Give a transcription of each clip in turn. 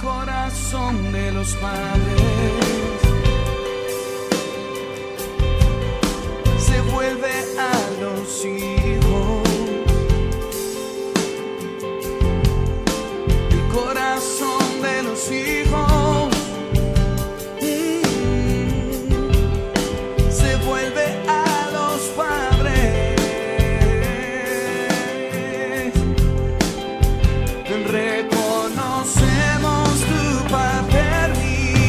corazón de los padres se vuelve a los hijos. El corazón de los hijos se vuelve a los padres. Reconocemos tu paternidad,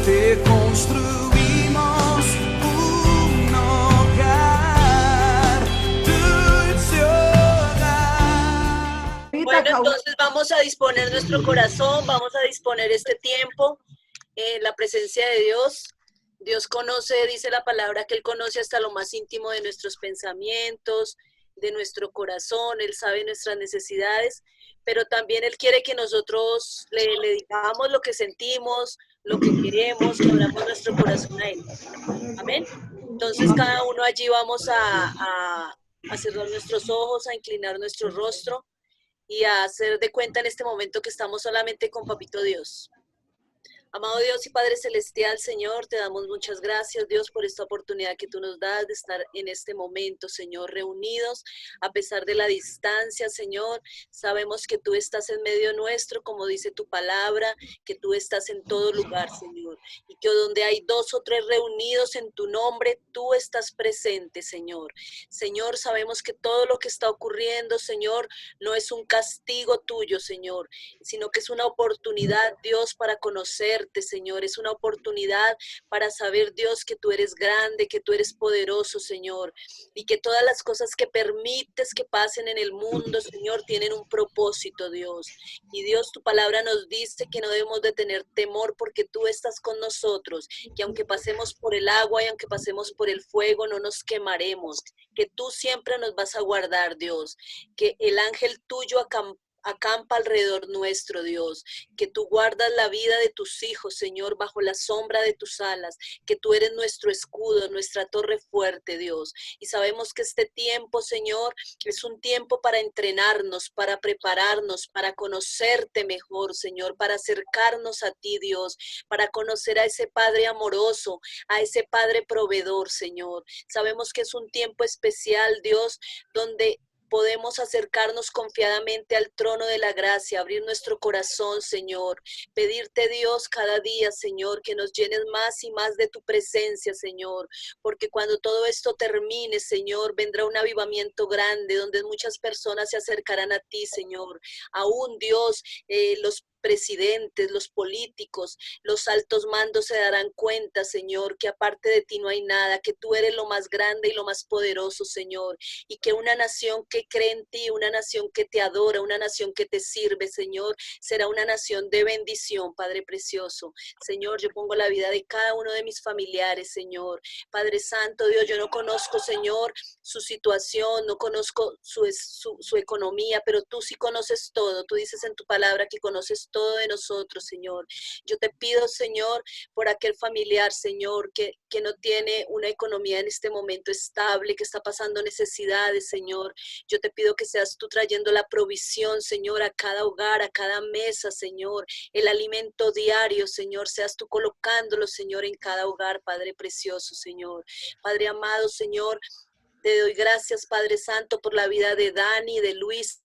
te construimos un hogar, dulce hogar. Bueno, entonces vamos a disponer nuestro corazón, vamos a disponer este tiempo en la presencia de Dios. Dios conoce, dice la palabra, que Él conoce hasta lo más íntimo de nuestros pensamientos, de nuestro corazón. Él sabe nuestras necesidades, pero también Él quiere que nosotros le digamos lo que sentimos, lo que queremos, que abramos nuestro corazón a Él. Amén. Entonces cada uno allí vamos a cerrar nuestros ojos, a inclinar nuestro rostro y a hacer de cuenta en este momento que estamos solamente con Papito Dios. Amado Dios y Padre Celestial, Señor, te damos muchas gracias, Dios, por esta oportunidad que tú nos das de estar en este momento, Señor, reunidos a pesar de la distancia, Señor. Sabemos que tú estás en medio nuestro, como dice tu palabra, que tú estás en todo lugar, Señor, y que donde hay 2 o 3 reunidos en tu nombre, tú estás presente, Señor. Señor, sabemos que todo lo que está ocurriendo, Señor, no es un castigo tuyo, Señor, sino que es una oportunidad, Dios, para conocer, Señor, es una oportunidad para saber, Dios, que tú eres grande, que tú eres poderoso, Señor, y que todas las cosas que permites que pasen en el mundo, Señor, tienen un propósito, Dios. Y Dios, tu palabra nos dice que no debemos de tener temor porque tú estás con nosotros, que aunque pasemos por el agua y aunque pasemos por el fuego, no nos quemaremos, que tú siempre nos vas a guardar, Dios, que el ángel tuyo acampa alrededor nuestro, Dios, que tú guardas la vida de tus hijos, Señor, bajo la sombra de tus alas, que tú eres nuestro escudo, nuestra torre fuerte, Dios. Y sabemos que este tiempo, Señor, es un tiempo para entrenarnos, para prepararnos, para conocerte mejor, Señor, para acercarnos a ti, Dios, para conocer a ese Padre amoroso, a ese Padre proveedor, Señor. Sabemos que es un tiempo especial, Dios, donde podemos acercarnos confiadamente al trono de la gracia, abrir nuestro corazón, Señor, pedirte, Dios, cada día, Señor, que nos llenes más y más de tu presencia, Señor, porque cuando todo esto termine, Señor, vendrá un avivamiento grande, donde muchas personas se acercarán a ti, Señor. Aún, Dios, los presidentes, los políticos, los altos mandos se darán cuenta, Señor, que aparte de ti no hay nada, que tú eres lo más grande y lo más poderoso, Señor, y que una nación que cree en ti, una nación que te adora, una nación que te sirve, Señor, será una nación de bendición, Padre precioso. Señor, yo pongo la vida de cada uno de mis familiares, Señor. Padre Santo, Dios, yo no conozco, Señor, su situación, no conozco su economía, pero tú sí conoces todo. Tú dices en tu palabra que conoces todo de nosotros, Señor. Yo te pido, Señor, por aquel familiar, Señor, que no tiene una economía en este momento estable, que está pasando necesidades, Señor. Yo te pido que seas tú trayendo la provisión, Señor, a cada hogar, a cada mesa, Señor. El alimento diario, Señor, seas tú colocándolo, Señor, en cada hogar, Padre precioso, Señor. Padre amado, Señor, te doy gracias, Padre Santo, por la vida de Dani, de Luis,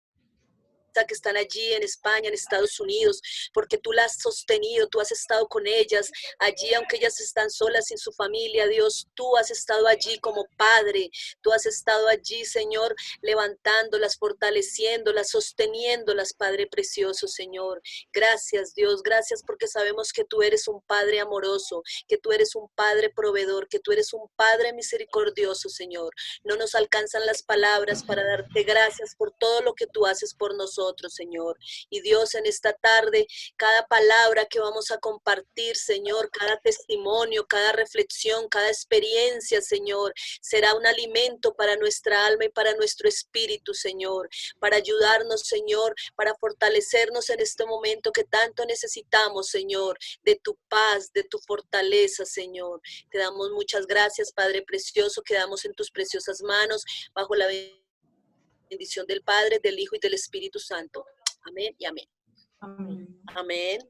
que están allí en España, en Estados Unidos, porque tú las has sostenido, tú has estado con ellas allí, aunque ellas están solas sin su familia, Dios, tú has estado allí como Padre, tú has estado allí, Señor, levantándolas, fortaleciéndolas, sosteniéndolas, Padre precioso, Señor. Gracias, Dios, gracias porque sabemos que tú eres un Padre amoroso, que tú eres un Padre proveedor, que tú eres un Padre misericordioso, Señor. No nos alcanzan las palabras para darte gracias por todo lo que tú haces por nosotros, Señor. Y Dios, en esta tarde, cada palabra que vamos a compartir, Señor, cada testimonio, cada reflexión, cada experiencia, Señor, será un alimento para nuestra alma y para nuestro espíritu, Señor, para ayudarnos, Señor, para fortalecernos en este momento que tanto necesitamos, Señor, de tu paz, de tu fortaleza, Señor. Te damos muchas gracias, Padre precioso, quedamos en tus preciosas manos, bajo la bendición del Padre, del Hijo y del Espíritu Santo. Amén y amén. Amén. Amén.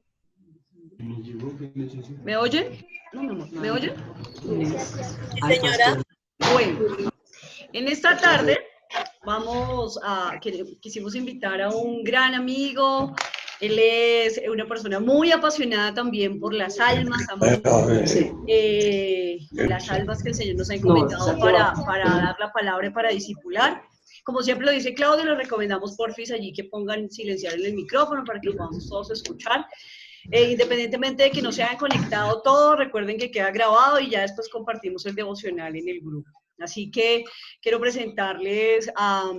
¿Me oyen? ¿Me oyen? Sí, señora. Bueno, en esta tarde quisimos invitar a un gran amigo. Él es una persona muy apasionada también por las almas, las almas que el Señor nos ha encomendado para dar la palabra y para discipular. Como siempre lo dice Claudio, les recomendamos porfis allí que pongan silenciar el micrófono para que lo podamos todos escuchar. Independientemente de que no se hayan conectado todos, recuerden que queda grabado y ya después compartimos el devocional en el grupo. Así que quiero presentarles a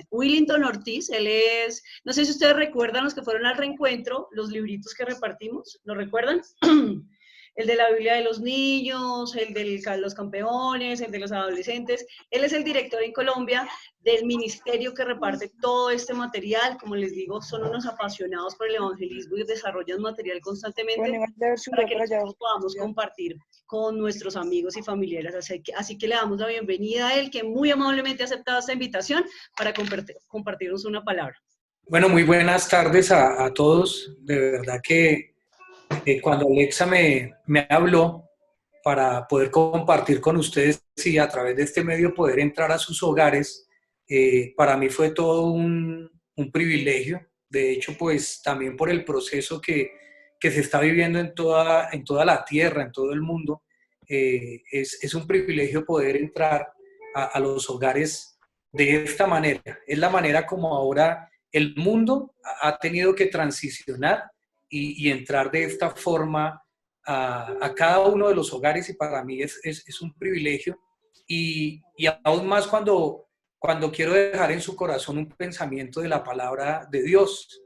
Willington Ortiz. Él es, no sé si ustedes recuerdan los que fueron al reencuentro, los libritos que repartimos, ¿lo recuerdan? El de la Biblia de los niños, el de los campeones, el de los adolescentes. Él es el director en Colombia del ministerio que reparte todo este material. Como les digo, son unos apasionados por el evangelismo y desarrollan material constantemente para que nosotros podamos compartir con nuestros amigos y familiares. Así que le damos la bienvenida a él, que muy amablemente ha aceptado esta invitación para compartirnos una palabra. Bueno, muy buenas tardes a todos. De verdad que cuando Alexa me habló para poder compartir con ustedes y a través de este medio poder entrar a sus hogares, para mí fue todo un privilegio. De hecho, pues también por el proceso que se está viviendo en toda la tierra, en todo el mundo, es un privilegio poder entrar a los hogares de esta manera. Es la manera como ahora el mundo ha tenido que transicionar y entrar de esta forma a cada uno de los hogares, y para mí es un privilegio y aún más cuando quiero dejar en su corazón un pensamiento de la palabra de Dios,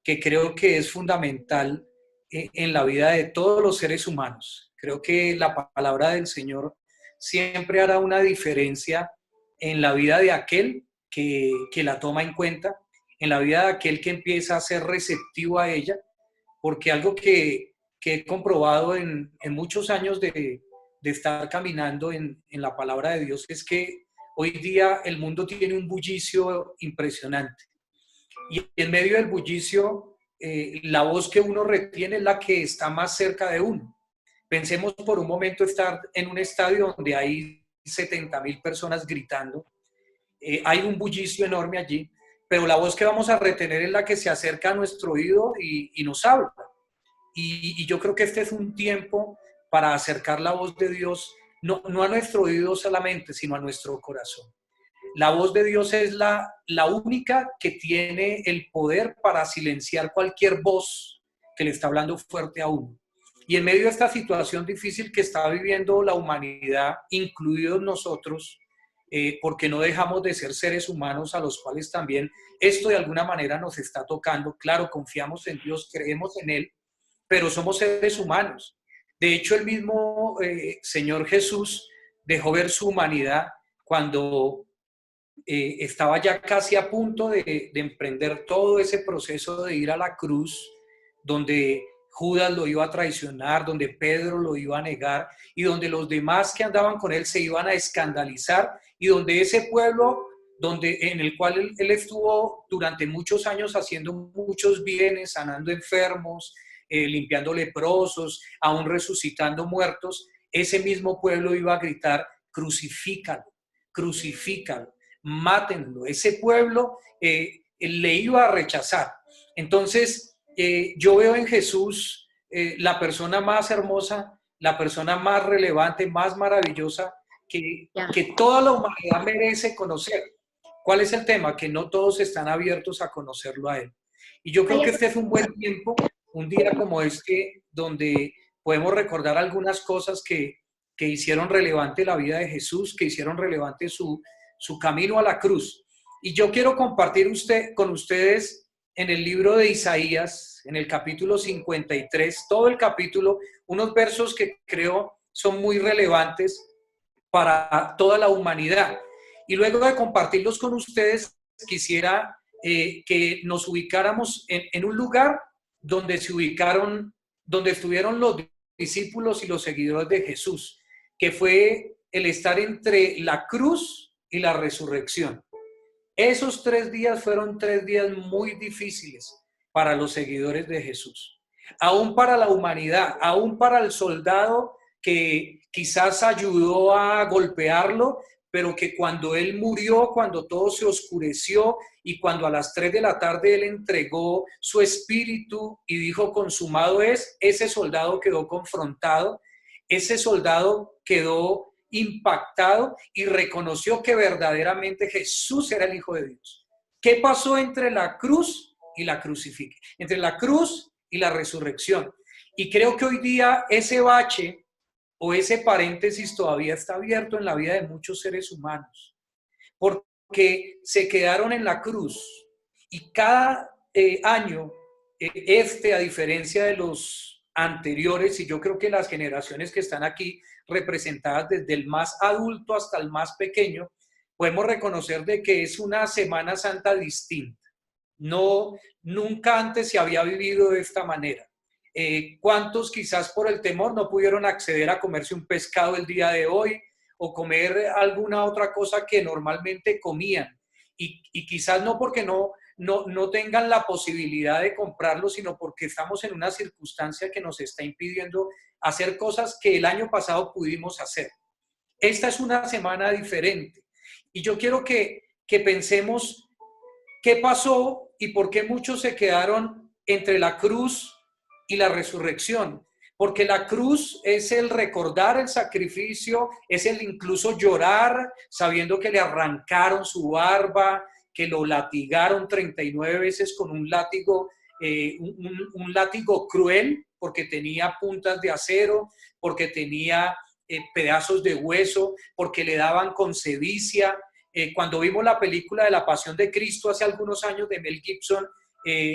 que creo que es fundamental en la vida de todos los seres humanos. Creo que la palabra del Señor siempre hará una diferencia en la vida de aquel que la toma en cuenta, en la vida de aquel que empieza a ser receptivo a ella, porque algo que he comprobado en muchos años de estar caminando en la palabra de Dios es que hoy día el mundo tiene un bullicio impresionante. Y en medio del bullicio, la voz que uno retiene es la que está más cerca de uno. Pensemos por un momento estar en un estadio donde hay 70,000 personas gritando. Hay un bullicio enorme allí, pero la voz que vamos a retener es la que se acerca a nuestro oído y nos habla. Y yo creo que este es un tiempo para acercar la voz de Dios, no a nuestro oído solamente, sino a nuestro corazón. La voz de Dios es la única que tiene el poder para silenciar cualquier voz que le está hablando fuerte a uno. Y en medio de esta situación difícil que está viviendo la humanidad, incluidos nosotros, porque no dejamos de ser seres humanos a los cuales también esto de alguna manera nos está tocando. Claro, confiamos en Dios, creemos en Él, pero somos seres humanos. De hecho, el mismo Señor Jesús dejó ver su humanidad cuando estaba ya casi a punto de emprender todo ese proceso de ir a la cruz, donde Judas lo iba a traicionar, donde Pedro lo iba a negar y donde los demás que andaban con él se iban a escandalizar, y donde ese pueblo en el cual él estuvo durante muchos años haciendo muchos bienes, sanando enfermos, limpiando leprosos, aún resucitando muertos, ese mismo pueblo iba a gritar: crucifícalo, crucifícalo, mátenlo. Ese pueblo le iba a rechazar. Entonces, yo veo en Jesús la persona más hermosa, la persona más relevante, más maravillosa que toda la humanidad merece conocer. ¿Cuál es el tema? Que no todos están abiertos a conocerlo a Él. Y yo creo que este es un buen tiempo, un día como este, donde podemos recordar algunas cosas que hicieron relevante la vida de Jesús, que hicieron relevante su camino a la cruz. Y yo quiero compartir con ustedes en el libro de Isaías, en el capítulo 53, todo el capítulo, unos versos que creo son muy relevantes para toda la humanidad. Y luego de compartirlos con ustedes, quisiera que nos ubicáramos en un lugar donde estuvieron los discípulos y los seguidores de Jesús, que fue el estar entre la cruz y la resurrección. Esos 3 días fueron 3 días muy difíciles, para los seguidores de Jesús, aún para la humanidad, aún para el soldado que quizás ayudó a golpearlo, pero que cuando él murió, cuando todo se oscureció y cuando a las 3 de la tarde él entregó su espíritu y dijo consumado es, ese soldado quedó confrontado, ese soldado quedó impactado y reconoció que verdaderamente Jesús era el Hijo de Dios. ¿Qué pasó entre la cruz y la crucifixión? Entre la cruz y la resurrección. Y creo que hoy día ese bache o ese paréntesis todavía está abierto en la vida de muchos seres humanos, porque se quedaron en la cruz y cada año, a diferencia de los anteriores, y yo creo que las generaciones que están aquí representadas desde el más adulto hasta el más pequeño, podemos reconocer de que es una Semana Santa distinta. No, nunca antes se había vivido de esta manera. ¿Cuántos quizás por el temor no pudieron acceder a comerse un pescado el día de hoy o comer alguna otra cosa que normalmente comían? Y quizás no porque no tengan la posibilidad de comprarlo, sino porque estamos en una circunstancia que nos está impidiendo hacer cosas que el año pasado pudimos hacer. Esta es una semana diferente. Y yo quiero que pensemos qué pasó y por qué muchos se quedaron entre la cruz y la resurrección. Porque la cruz es el recordar el sacrificio, es el incluso llorar sabiendo que le arrancaron su barba, que lo latigaron 39 veces con un látigo, un látigo cruel, porque tenía puntas de acero, porque tenía pedazos de hueso, porque le daban con sevicia. Cuando vimos la película de La Pasión de Cristo hace algunos años de Mel Gibson,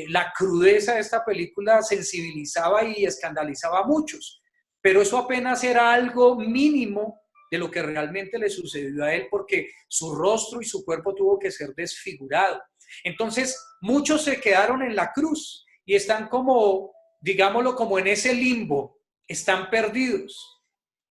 la crudeza de esta película sensibilizaba y escandalizaba a muchos, pero eso apenas era algo mínimo de lo que realmente le sucedió a él, porque su rostro y su cuerpo tuvo que ser desfigurado. Entonces, muchos se quedaron en la cruz y están como, digámoslo, como en ese limbo, están perdidos.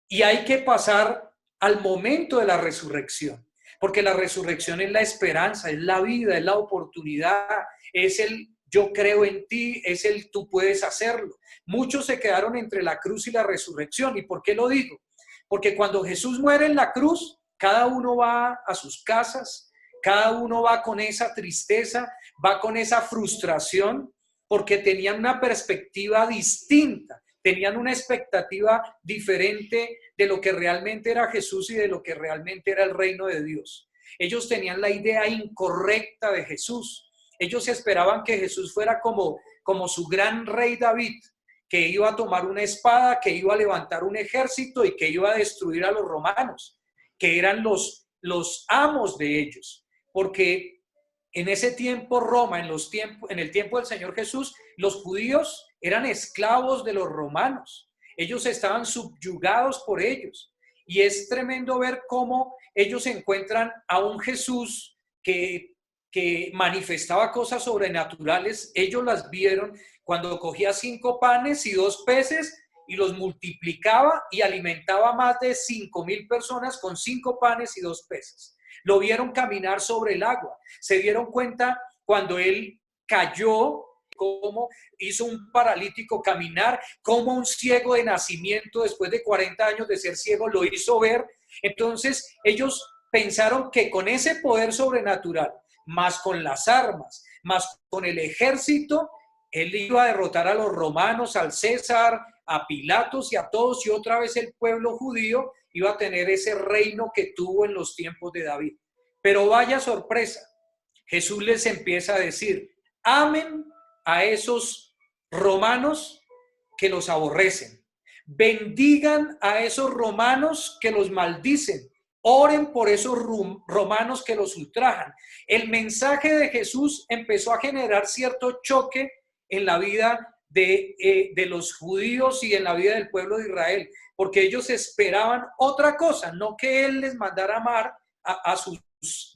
Y hay que pasar al momento de la resurrección, porque la resurrección es la esperanza, es la vida, es la oportunidad, es el yo creo en ti, es el tú puedes hacerlo. Muchos se quedaron entre la cruz y la resurrección. ¿Y por qué lo digo? Porque cuando Jesús muere en la cruz, cada uno va a sus casas, cada uno va con esa tristeza, va con esa frustración, porque tenían una perspectiva distinta, tenían una expectativa diferente de lo que realmente era Jesús y de lo que realmente era el reino de Dios. Ellos tenían la idea incorrecta de Jesús. Ellos esperaban que Jesús fuera como su gran rey David, que iba a tomar una espada, que iba a levantar un ejército y que iba a destruir a los romanos, que eran los amos de ellos. Porque en ese tiempo Roma, en el tiempo del Señor Jesús, los judíos eran esclavos de los romanos. Ellos estaban subyugados por ellos. Y es tremendo ver cómo ellos encuentran a un Jesús que manifestaba cosas sobrenaturales. Ellos las vieron cuando cogía 5 panes y 2 peces y los multiplicaba y alimentaba más de 5,000 personas con 5 panes y 2 peces. Lo vieron caminar sobre el agua. Se dieron cuenta cuando él cayó, cómo hizo un paralítico caminar, cómo un ciego de nacimiento después de 40 años de ser ciego lo hizo ver. Entonces ellos pensaron que con ese poder sobrenatural, más con las armas, más con el ejército, él iba a derrotar a los romanos, al César, a Pilatos y a todos, y otra vez el pueblo judío iba a tener ese reino que tuvo en los tiempos de David. Pero vaya sorpresa, Jesús les empieza a decir: amen a esos romanos que los aborrecen, bendigan a esos romanos que los maldicen, oren por esos romanos que los ultrajan. El mensaje de Jesús empezó a generar cierto choque en la vida de los judíos y en la vida del pueblo de Israel, porque ellos esperaban otra cosa, no que él les mandara amar a sus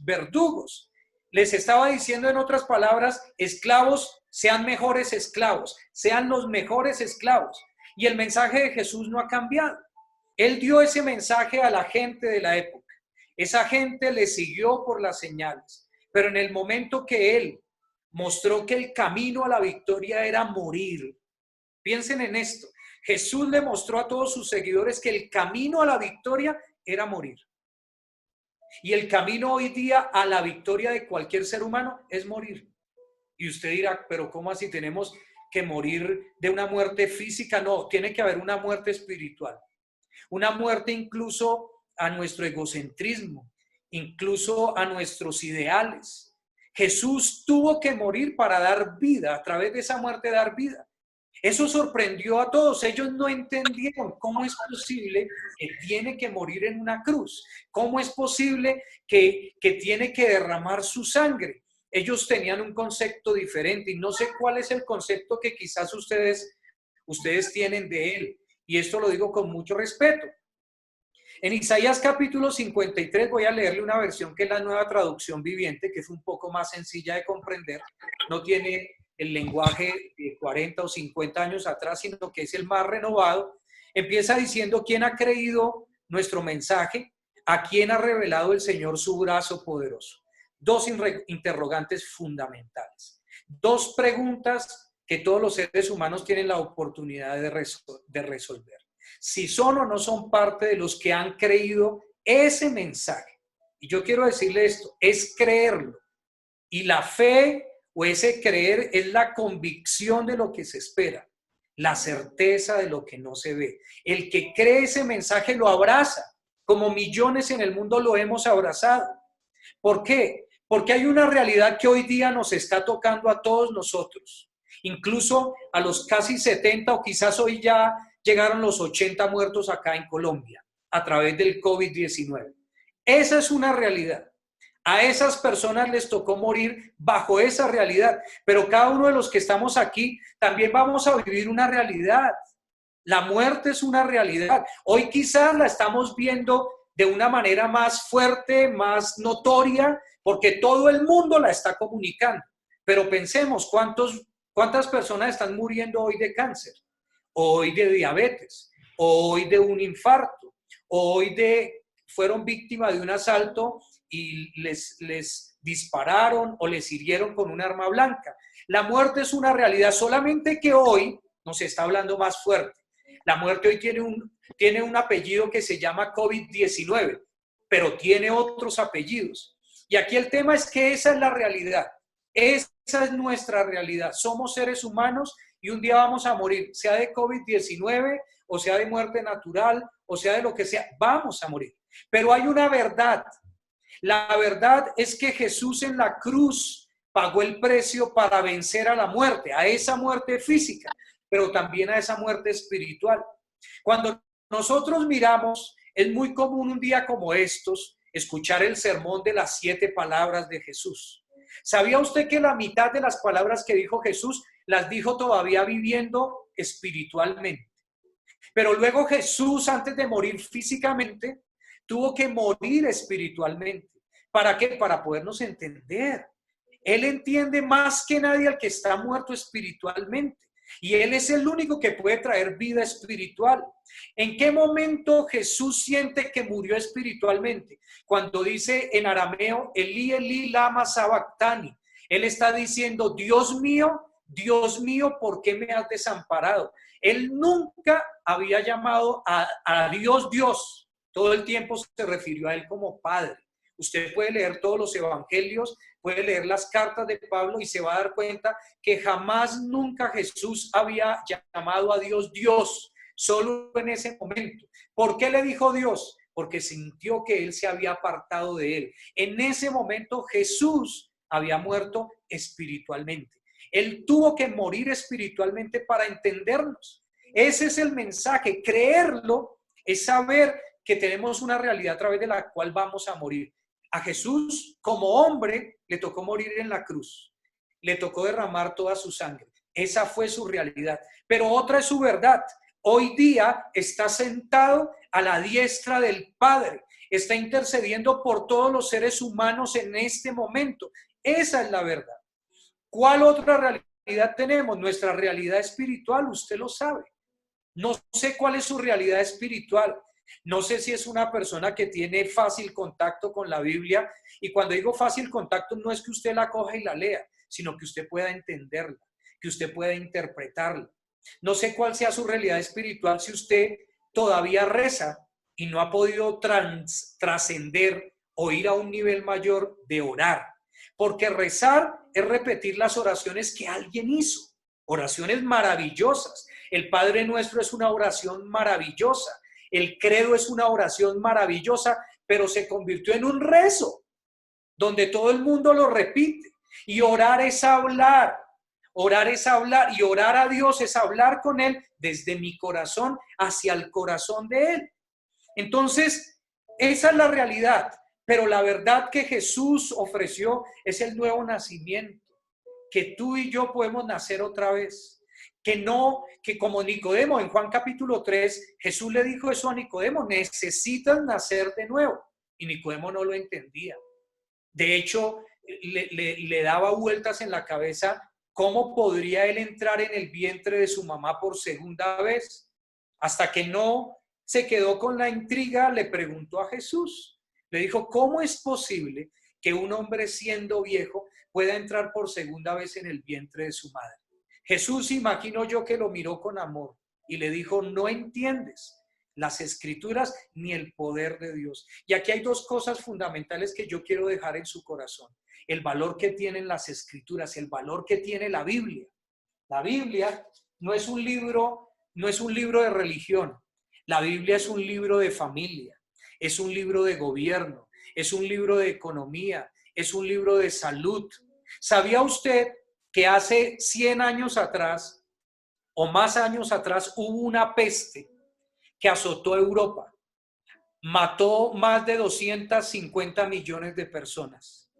verdugos. Les estaba diciendo, en otras palabras: esclavos, sean mejores esclavos, sean los mejores esclavos. Y el mensaje de Jesús no ha cambiado. Él dio ese mensaje a la gente de la época. Esa gente le siguió por las señales. Pero en el momento que él mostró que el camino a la victoria era morir. Piensen en esto. Jesús le mostró a todos sus seguidores que el camino a la victoria era morir. Y el camino hoy día a la victoria de cualquier ser humano es morir. Y usted dirá, pero ¿cómo así tenemos que morir de una muerte física? No, tiene que haber una muerte espiritual. Una muerte incluso a nuestro egocentrismo, incluso a nuestros ideales. Jesús tuvo que morir para dar vida, a través de esa muerte dar vida. Eso sorprendió a todos. Ellos no entendieron cómo es posible que tiene que morir en una cruz. ¿Cómo es posible que tiene que derramar su sangre? Ellos tenían un concepto diferente y no sé cuál es el concepto que quizás ustedes tienen de él. Y esto lo digo con mucho respeto. En Isaías capítulo 53 voy a leerle una versión que es la Nueva Traducción Viviente, que es un poco más sencilla de comprender. No tiene el lenguaje de 40 o 50 años atrás, sino que es el más renovado. Empieza diciendo: ¿quién ha creído nuestro mensaje? ¿A quién ha revelado el Señor su brazo poderoso? Dos interrogantes fundamentales. Dos preguntas que todos los seres humanos tienen la oportunidad de resolver. Si son o no son parte de los que han creído ese mensaje. Y yo quiero decirle esto, es creerlo. Y la fe o ese creer es la convicción de lo que se espera, la certeza de lo que no se ve. El que cree ese mensaje lo abraza, como millones en el mundo lo hemos abrazado. ¿Por qué? Porque hay una realidad que hoy día nos está tocando a todos nosotros, incluso a los casi 70 o quizás hoy ya llegaron los 80 muertos acá en Colombia a través del COVID-19. Esa es una realidad. A esas personas les tocó morir bajo esa realidad, pero cada uno de los que estamos aquí también vamos a vivir una realidad. La muerte es una realidad. Hoy quizás la estamos viendo de una manera más fuerte, más notoria, porque todo el mundo la está comunicando. Pero pensemos, ¿cuántas personas están muriendo hoy de cáncer? Hoy de diabetes, hoy de un infarto, hoy fueron víctimas de un asalto y les dispararon o les hirieron con un arma blanca. La muerte es una realidad, solamente que hoy nos está hablando más fuerte. La muerte hoy tiene un apellido que se llama COVID-19, pero tiene otros apellidos. Y aquí el tema es que esa es la realidad. Esa es nuestra realidad. Somos seres humanos y un día vamos a morir, sea de COVID-19 o sea de muerte natural o sea de lo que sea, vamos a morir. Pero hay una verdad. La verdad es que Jesús en la cruz pagó el precio para vencer a la muerte, a esa muerte física, pero también a esa muerte espiritual. Cuando nosotros miramos, es muy común un día como estos, escuchar el sermón de las 7 palabras de Jesús. ¿Sabía usted que la mitad de las palabras que dijo Jesús las dijo todavía viviendo espiritualmente? Pero luego Jesús, antes de morir físicamente, tuvo que morir espiritualmente. ¿Para qué? Para podernos entender. Él entiende más que nadie al que está muerto espiritualmente. Y Él es el único que puede traer vida espiritual. ¿En qué momento Jesús siente que murió espiritualmente? Cuando dice en arameo, Elí, Elí, lama sabactani. Él está diciendo, Dios mío, ¿por qué me has desamparado? Él nunca había llamado a Dios, Dios. Todo el tiempo se refirió a Él como Padre. Usted puede leer todos los evangelios, puede leer las cartas de Pablo y se va a dar cuenta que jamás, nunca Jesús había llamado a Dios Dios, solo en ese momento. ¿Por qué le dijo Dios? Porque sintió que Él se había apartado de Él. En ese momento Jesús había muerto espiritualmente. Él tuvo que morir espiritualmente para entendernos. Ese es el mensaje. Creerlo es saber que tenemos una realidad a través de la cual vamos a morir. A Jesús, como hombre, le tocó morir en la cruz. Le tocó derramar toda su sangre. Esa fue su realidad. Pero otra es su verdad. Hoy día está sentado a la diestra del Padre. Está intercediendo por todos los seres humanos en este momento. Esa es la verdad. ¿Cuál otra realidad tenemos? Nuestra realidad espiritual, usted lo sabe. No sé cuál es su realidad espiritual. No sé si es una persona que tiene fácil contacto con la Biblia, y cuando digo fácil contacto no es que usted la coja y la lea, sino que usted pueda entenderla, que usted pueda interpretarla. No sé cuál sea su realidad espiritual si usted todavía reza y no ha podido trascender o ir a un nivel mayor de orar. Porque rezar es repetir las oraciones que alguien hizo, oraciones maravillosas. El Padre Nuestro es una oración maravillosa, el credo es una oración maravillosa, pero se convirtió en un rezo, donde todo el mundo lo repite. Y orar es hablar, y orar a Dios es hablar con Él desde mi corazón hacia el corazón de Él. Entonces, esa es la realidad. Pero la verdad que Jesús ofreció es el nuevo nacimiento, que tú y yo podemos nacer otra vez, que como Nicodemo en Juan capítulo 3, Jesús le dijo eso a Nicodemo: necesitas nacer de nuevo, y Nicodemo no lo entendía. De hecho, le daba vueltas en la cabeza cómo podría él entrar en el vientre de su mamá por segunda vez, hasta que no se quedó con la intriga, le preguntó a Jesús. Le dijo: ¿cómo es posible que un hombre siendo viejo pueda entrar por segunda vez en el vientre de su madre? Jesús, imagino yo, que lo miró con amor y le dijo: no entiendes las escrituras ni el poder de Dios. Y aquí hay dos cosas fundamentales que yo quiero dejar en su corazón: el valor que tienen las escrituras, el valor que tiene la Biblia. La Biblia no es un libro de religión. La Biblia es un libro de familia. Es un libro de gobierno, es un libro de economía, es un libro de salud. ¿Sabía usted que hace 100 años atrás o más años atrás hubo una peste que azotó Europa? Mató más de 250 millones de personas.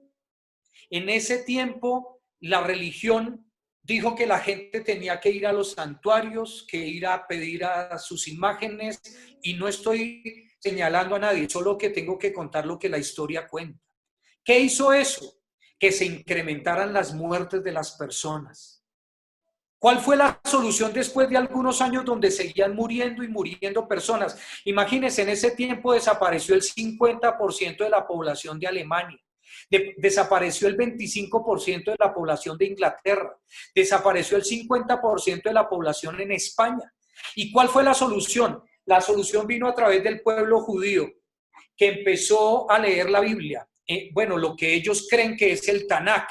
En ese tiempo, la religión dijo que la gente tenía que ir a los santuarios, que ir a pedir a sus imágenes, y no estoy señalando a nadie, solo que tengo que contar lo que la historia cuenta. ¿Qué hizo eso? Que se incrementaran las muertes de las personas. ¿Cuál fue la solución después de algunos años donde seguían muriendo y muriendo personas? Imagínense, en ese tiempo desapareció el 50% de la población de Alemania. Desapareció el 25% de la población de Inglaterra. Desapareció el 50% de la población en España. ¿Y cuál fue la solución? La solución vino a través del pueblo judío, que empezó a leer la Biblia. Bueno, lo que ellos creen que es el Tanakh,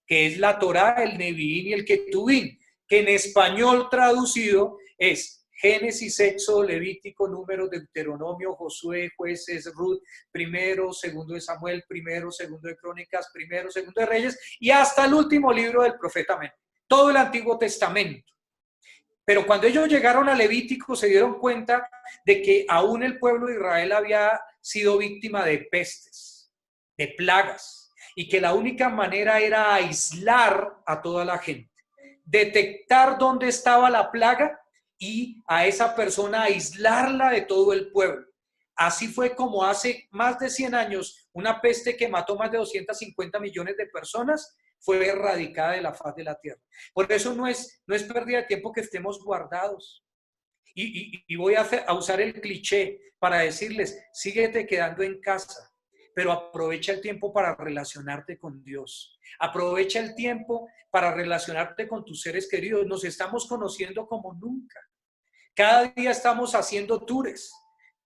que es la Torá, el Nevi'im y el Ketubim, que en español traducido es Génesis, Éxodo, Levítico, Números, Deuteronomio, Josué, Jueces, Ruth, primero, segundo de Samuel, primero, segundo de Crónicas, primero, segundo de Reyes, y hasta el último libro del profeta Amós. Todo el Antiguo Testamento. Pero cuando ellos llegaron a Levítico se dieron cuenta de que aún el pueblo de Israel había sido víctima de pestes, de plagas, y que la única manera era aislar a toda la gente, detectar dónde estaba la plaga y a esa persona aislarla de todo el pueblo. Así fue como hace más de 100 años una peste que mató más de 250 millones de personas fue erradicada de la faz de la tierra. Por eso no es pérdida de tiempo que estemos guardados. Y voy a usar el cliché para decirles: síguete quedando en casa, pero aprovecha el tiempo para relacionarte con Dios. Aprovecha el tiempo para relacionarte con tus seres queridos. Nos estamos conociendo como nunca. Cada día estamos haciendo tours.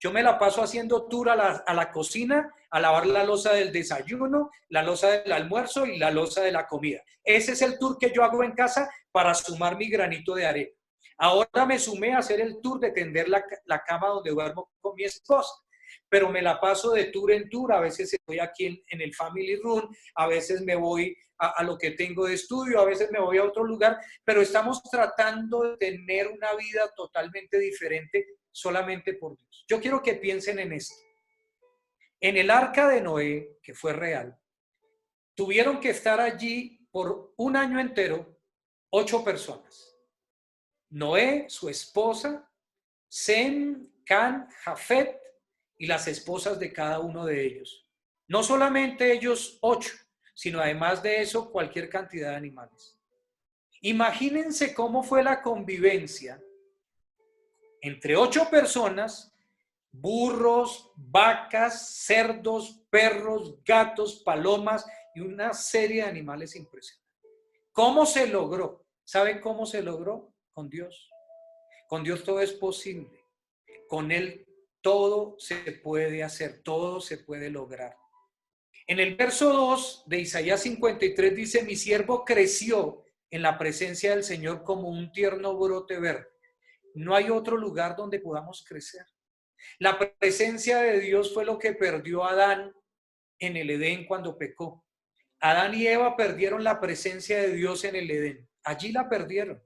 Yo me la paso haciendo tour a la cocina, a lavar la loza del desayuno, la loza del almuerzo y la loza de la comida. Ese es el tour que yo hago en casa para sumar mi granito de arena. Ahora me sumé a hacer el tour de tender la cama donde duermo con mi esposa. Pero me la paso de tour en tour. A veces estoy aquí en el Family Room, a veces me voy a lo que tengo de estudio, a veces me voy a otro lugar, pero estamos tratando de tener una vida totalmente diferente solamente por Dios. Yo quiero que piensen en esto. En el arca de Noé, que fue real, tuvieron que estar allí por un año entero 8 personas. Noé, su esposa, Sem, Can, Jafet y las esposas de cada uno de ellos. No solamente ellos 8, sino además de eso cualquier cantidad de animales. Imagínense cómo fue la convivencia entre 8 personas, burros, vacas, cerdos, perros, gatos, palomas y una serie de animales impresionantes. ¿Cómo se logró? ¿Sabe cómo se logró? Con Dios. Con Dios todo es posible. Con Él todo se puede hacer, todo se puede lograr. En el verso 2 de Isaías 53 dice, mi siervo creció en la presencia del Señor como un tierno brote verde. No hay otro lugar donde podamos crecer. La presencia de Dios fue lo que perdió Adán en el Edén cuando pecó. Adán y Eva perdieron la presencia de Dios en el Edén. Allí la perdieron.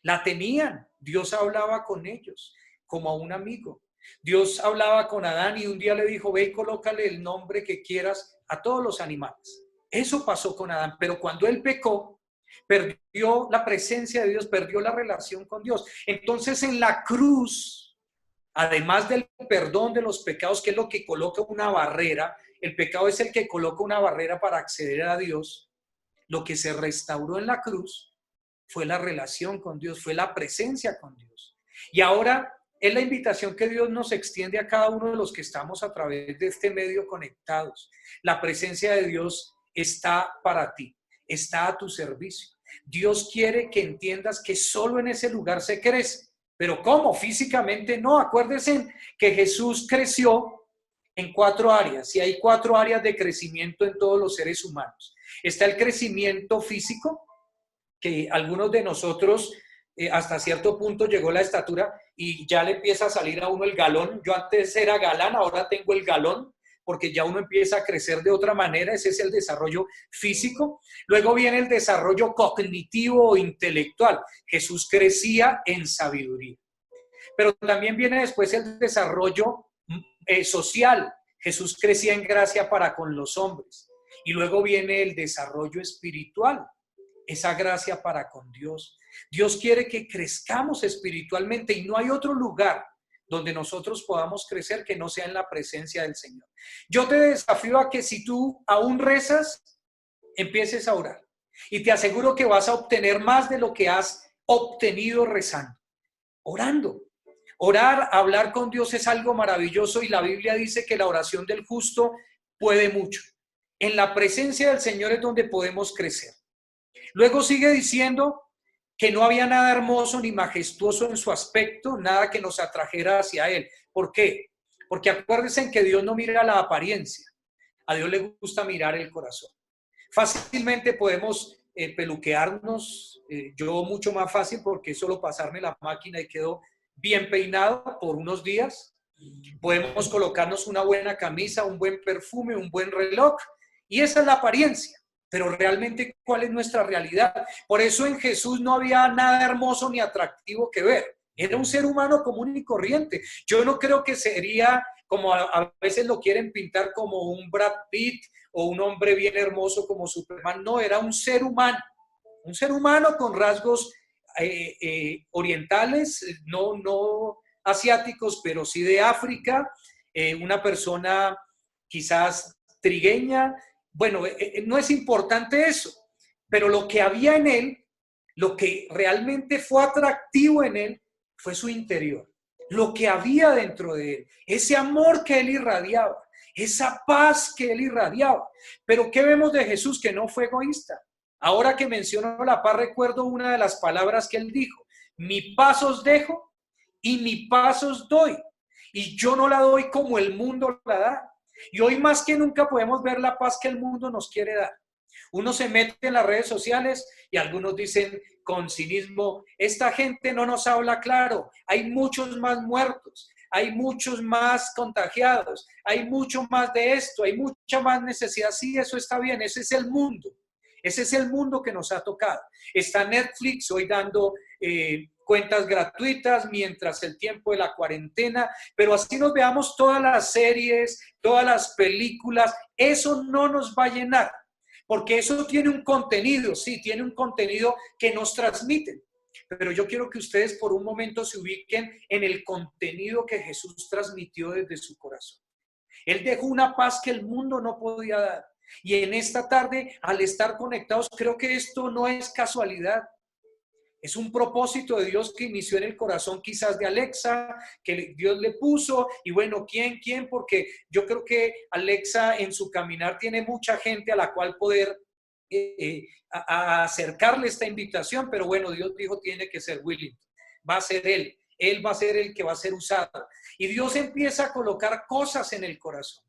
La tenían. Dios hablaba con ellos como a un amigo. Dios hablaba con Adán y un día le dijo, ve y colócale el nombre que quieras a todos los animales. Eso pasó con Adán, pero cuando él pecó, perdió la presencia de Dios, perdió la relación con Dios. Entonces en la cruz, además del perdón de los pecados, que es lo que coloca una barrera, el pecado es el que coloca una barrera para acceder a Dios, lo que se restauró en la cruz fue la relación con Dios, fue la presencia con Dios. Y ahora es la invitación que Dios nos extiende a cada uno de los que estamos a través de este medio conectados. La presencia de Dios está para ti, está a tu servicio. Dios quiere que entiendas que solo en ese lugar se crece. ¿Pero cómo? Físicamente no. Acuérdense que Jesús creció en 4 áreas y hay 4 áreas de crecimiento en todos los seres humanos. Está el crecimiento físico, que algunos de nosotros hasta cierto punto llegó la estatura y ya le empieza a salir a uno el galón. Yo antes era galán, ahora tengo el galón, porque ya uno empieza a crecer de otra manera. Ese es el desarrollo físico. Luego viene el desarrollo cognitivo o intelectual. Jesús crecía en sabiduría. Pero también viene después el desarrollo social. Jesús crecía en gracia para con los hombres. Y luego viene el desarrollo espiritual, esa gracia para con Dios. Dios quiere que crezcamos espiritualmente y no hay otro lugar donde nosotros podamos crecer que no sea en la presencia del Señor. Yo te desafío a que si tú aún rezas, empieces a orar. Y te aseguro que vas a obtener más de lo que has obtenido rezando. Orando. Orar, hablar con Dios es algo maravilloso y la Biblia dice que la oración del justo puede mucho. En la presencia del Señor es donde podemos crecer. Luego sigue diciendo que no había nada hermoso ni majestuoso en su aspecto, nada que nos atrajera hacia Él. ¿Por qué? Porque acuérdense que Dios no mira la apariencia, a Dios le gusta mirar el corazón. Fácilmente podemos peluquearnos, yo mucho más fácil porque es solo pasarme la máquina y quedo bien peinado por unos días. Podemos colocarnos una buena camisa, un buen perfume, un buen reloj y esa es la apariencia. Pero realmente, ¿cuál es nuestra realidad? Por eso en Jesús no había nada hermoso ni atractivo que ver. Era un ser humano común y corriente. Yo no creo que sería, como a veces lo quieren pintar, como un Brad Pitt o un hombre bien hermoso como Superman. No, era un ser humano con rasgos orientales, no asiáticos, pero sí de África, una persona quizás trigueña. Bueno, no es importante eso, pero lo que había en él, lo que realmente fue atractivo en él, fue su interior. Lo que había dentro de él, ese amor que él irradiaba, esa paz que él irradiaba. Pero ¿qué vemos de Jesús? Que no fue egoísta. Ahora que menciono la paz, recuerdo una de las palabras que él dijo: mi paz os dejo y mi paz os doy. Y yo no la doy como el mundo la da. Y hoy más que nunca podemos ver la paz que el mundo nos quiere dar. Uno se mete en las redes sociales y algunos dicen con cinismo, esta gente no nos habla claro, hay muchos más muertos, hay muchos más contagiados, hay mucho más de esto, hay mucha más necesidad. Sí, eso está bien, ese es el mundo. Ese es el mundo que nos ha tocado. Está Netflix hoy dando cuentas gratuitas mientras el tiempo de la cuarentena, pero así nos veamos todas las series, todas las películas, eso no nos va a llenar, porque eso tiene un contenido, sí, tiene un contenido que nos transmiten, pero yo quiero que ustedes por un momento se ubiquen en el contenido que Jesús transmitió desde su corazón. Él dejó una paz que el mundo no podía dar. Y en esta tarde, al estar conectados, creo que esto no es casualidad. Es un propósito de Dios que inició en el corazón quizás de Alexa, que Dios le puso. Y bueno, ¿quién? Porque yo creo que Alexa en su caminar tiene mucha gente a la cual poder a acercarle esta invitación, pero bueno, Dios dijo, tiene que ser willing. Va a ser Él va a ser el que va a ser usado. Y Dios empieza a colocar cosas en el corazón.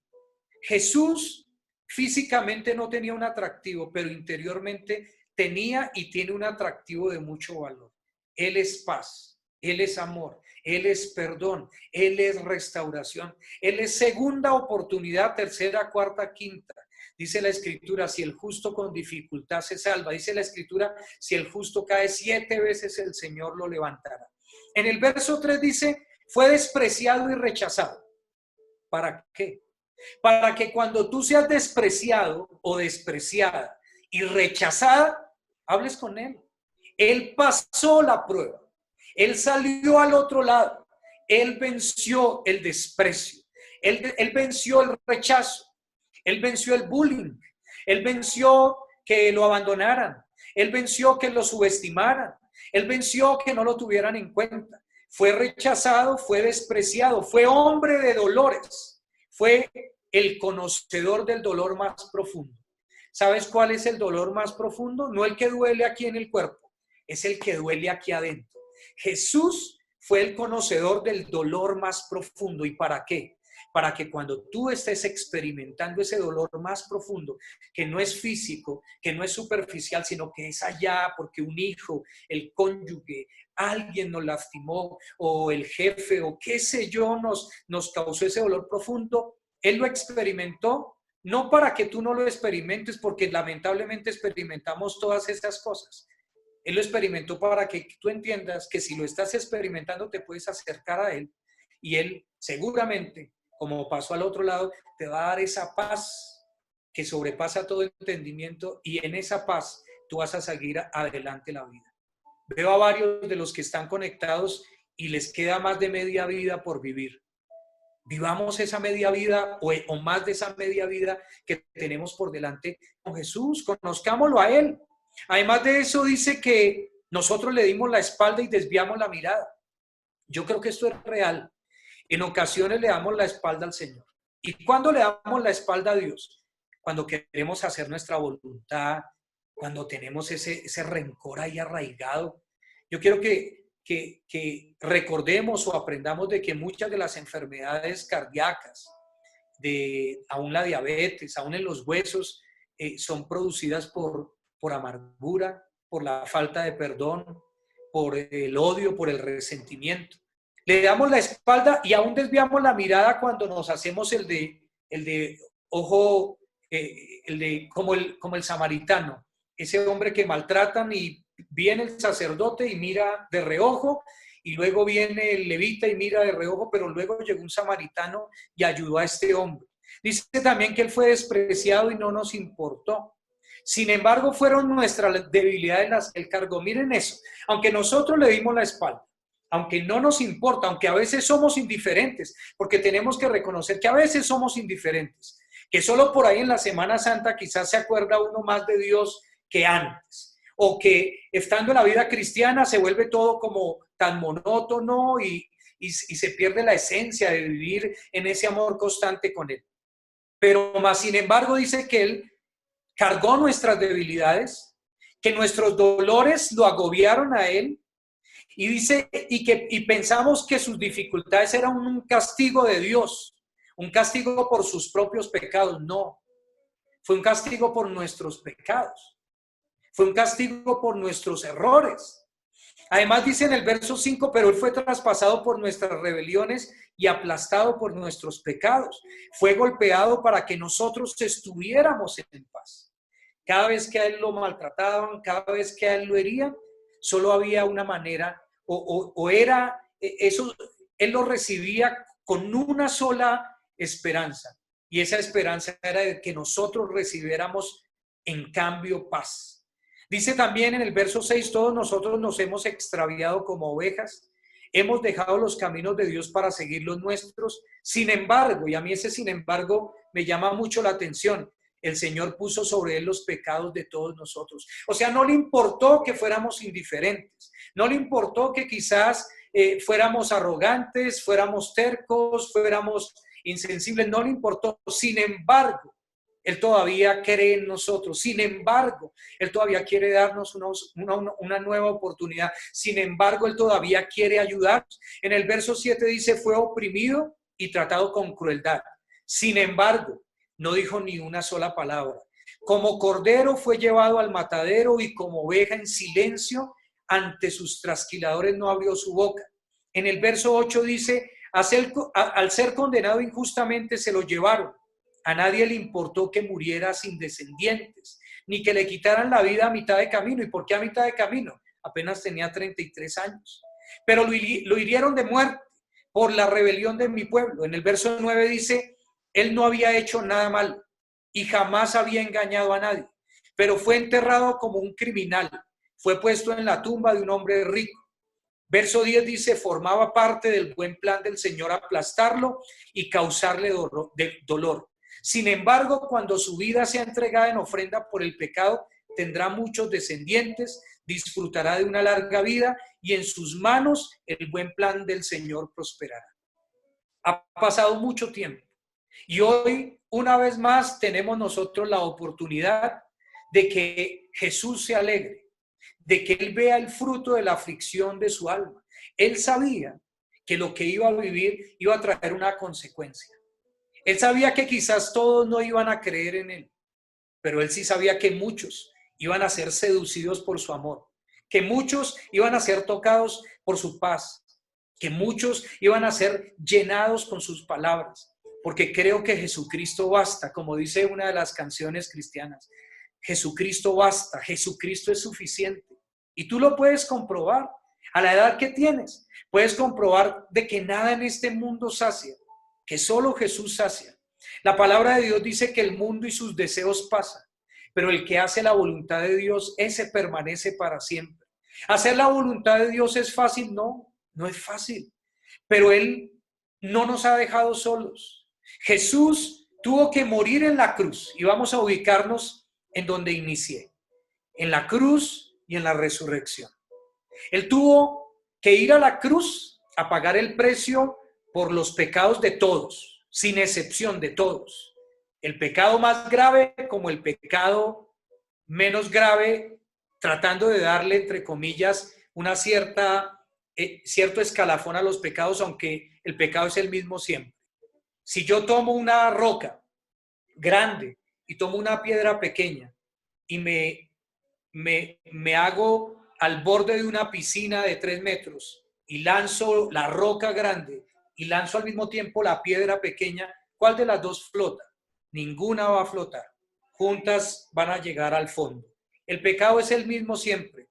Jesús físicamente no tenía un atractivo, pero interiormente tenía y tiene un atractivo de mucho valor. Él es paz, Él es amor, Él es perdón, Él es restauración, Él es segunda oportunidad, tercera, cuarta, quinta. Dice la Escritura, si el justo con dificultad se salva. Dice la Escritura, si el justo cae 7 veces, el Señor lo levantará. En el verso 3 dice, fue despreciado y rechazado. ¿Para qué? Para que cuando tú seas despreciado o despreciada y rechazada, hables con Él. Él pasó la prueba. Él salió al otro lado. Él venció el desprecio. Él venció el rechazo. Él venció el bullying. Él venció que lo abandonaran. Él venció que lo subestimaran. Él venció que no lo tuvieran en cuenta. Fue rechazado, fue despreciado, fue hombre de dolores. Fue el conocedor del dolor más profundo. ¿Sabes cuál es el dolor más profundo? No el que duele aquí en el cuerpo, es el que duele aquí adentro. Jesús fue el conocedor del dolor más profundo. ¿Y para qué? Para que cuando tú estés experimentando ese dolor más profundo, que no es físico, que no es superficial, sino que es allá porque un hijo, el cónyuge, alguien nos lastimó, o el jefe, o qué sé yo, nos causó ese dolor profundo, Él lo experimentó, no para que tú no lo experimentes, porque lamentablemente experimentamos todas esas cosas. Él lo experimentó para que tú entiendas que si lo estás experimentando, te puedes acercar a Él, y Él seguramente, como pasó al otro lado, te va a dar esa paz que sobrepasa todo entendimiento, y en esa paz tú vas a seguir adelante la vida. Veo a varios de los que están conectados y les queda más de media vida por vivir. Vivamos esa media vida o más de esa media vida que tenemos por delante con Jesús, conozcámoslo a Él. Además de eso dice que nosotros le dimos la espalda y desviamos la mirada. Yo creo que esto es real. En ocasiones le damos la espalda al Señor. ¿Y cuándo le damos la espalda a Dios? Cuando queremos hacer nuestra voluntad, cuando tenemos ese rencor ahí arraigado. Yo quiero que recordemos o aprendamos de que muchas de las enfermedades cardíacas, aún la diabetes, aún en los huesos, son producidas por amargura, por la falta de perdón, por el odio, por el resentimiento. Le damos la espalda y aún desviamos la mirada cuando nos hacemos el de ojo, como el samaritano, ese hombre que maltratan y viene el sacerdote y mira de reojo, y luego viene el levita y mira de reojo, pero luego llegó un samaritano y ayudó a este hombre. Dice también que él fue despreciado y no nos importó. Sin embargo, fueron nuestras debilidades las que él cargó. Miren eso, aunque nosotros le dimos la espalda, aunque no nos importa, aunque a veces somos indiferentes, porque tenemos que reconocer que a veces somos indiferentes, que solo por ahí en la Semana Santa quizás se acuerda uno más de Dios que antes, o que estando en la vida cristiana se vuelve todo como tan monótono y se pierde la esencia de vivir en ese amor constante con Él. Pero más sin embargo dice que Él cargó nuestras debilidades, que nuestros dolores lo agobiaron a Él, y dice, y pensamos que sus dificultades eran un castigo de Dios, un castigo por sus propios pecados. No, fue un castigo por nuestros pecados, fue un castigo por nuestros errores. Además dice en el verso 5, pero Él fue traspasado por nuestras rebeliones y aplastado por nuestros pecados. Fue golpeado para que nosotros estuviéramos en paz. Cada vez que a Él lo maltrataban, cada vez que a Él lo herían, solo había una manera, o era eso, Él lo recibía con una sola esperanza, y esa esperanza era de que nosotros recibiéramos en cambio paz. Dice también en el verso 6, todos nosotros nos hemos extraviado como ovejas, hemos dejado los caminos de Dios para seguir los nuestros. Sin embargo, y a mí ese sin embargo me llama mucho la atención, el Señor puso sobre Él los pecados de todos nosotros. O sea, no le importó que fuéramos indiferentes, no le importó que quizás fuéramos arrogantes, fuéramos tercos, fuéramos insensibles, no le importó. Sin embargo, Él todavía cree en nosotros. Sin embargo, Él todavía quiere darnos una nueva oportunidad. Sin embargo, Él todavía quiere ayudarnos. En el verso 7 dice, fue oprimido y tratado con crueldad. Sin embargo, no dijo ni una sola palabra. Como cordero fue llevado al matadero y como oveja en silencio ante sus trasquiladores no abrió su boca. En el verso 8 dice, al ser condenado injustamente se lo llevaron. A nadie le importó que muriera sin descendientes, ni que le quitaran la vida a mitad de camino. ¿Y por qué a mitad de camino? Apenas tenía 33 años. Pero lo hirieron de muerte por la rebelión de mi pueblo. En el verso 9 dice, él no había hecho nada malo y jamás había engañado a nadie, pero fue enterrado como un criminal. Fue puesto en la tumba de un hombre rico. Verso 10 dice, formaba parte del buen plan del Señor aplastarlo y causarle dolor. Sin embargo, cuando su vida sea entregada en ofrenda por el pecado, tendrá muchos descendientes, disfrutará de una larga vida y en sus manos el buen plan del Señor prosperará. Ha pasado mucho tiempo y hoy, una vez más, tenemos nosotros la oportunidad de que Jesús se alegre, de que Él vea el fruto de la aflicción de su alma. Él sabía que lo que iba a vivir iba a traer una consecuencia. Él sabía que quizás todos no iban a creer en Él, pero Él sí sabía que muchos iban a ser seducidos por su amor, que muchos iban a ser tocados por su paz, que muchos iban a ser llenados con sus palabras, porque creo que Jesucristo basta, como dice una de las canciones cristianas. Jesucristo basta, Jesucristo es suficiente. Y tú lo puedes comprobar a la edad que tienes. Puedes comprobar de que nada en este mundo sacia, que solo Jesús sacia. La palabra de Dios dice que el mundo y sus deseos pasan, pero el que hace la voluntad de Dios, ese permanece para siempre. ¿Hacer la voluntad de Dios es fácil? No, no es fácil, pero Él no nos ha dejado solos. Jesús tuvo que morir en la cruz y vamos a ubicarnos en donde inicié, en la cruz y en la resurrección. Él tuvo que ir a la cruz a pagar el precio por los pecados de todos, sin excepción de todos. El pecado más grave como el pecado menos grave, tratando de darle, entre comillas, una cierto escalafón a los pecados, aunque el pecado es el mismo siempre. Si yo tomo una roca grande y tomo una piedra pequeña y me hago al borde de una piscina de 3 metros y lanzo la roca grande y lanzo al mismo tiempo la piedra pequeña, ¿cuál de las dos flota? Ninguna va a flotar. Juntas van a llegar al fondo. El pecado es el mismo siempre.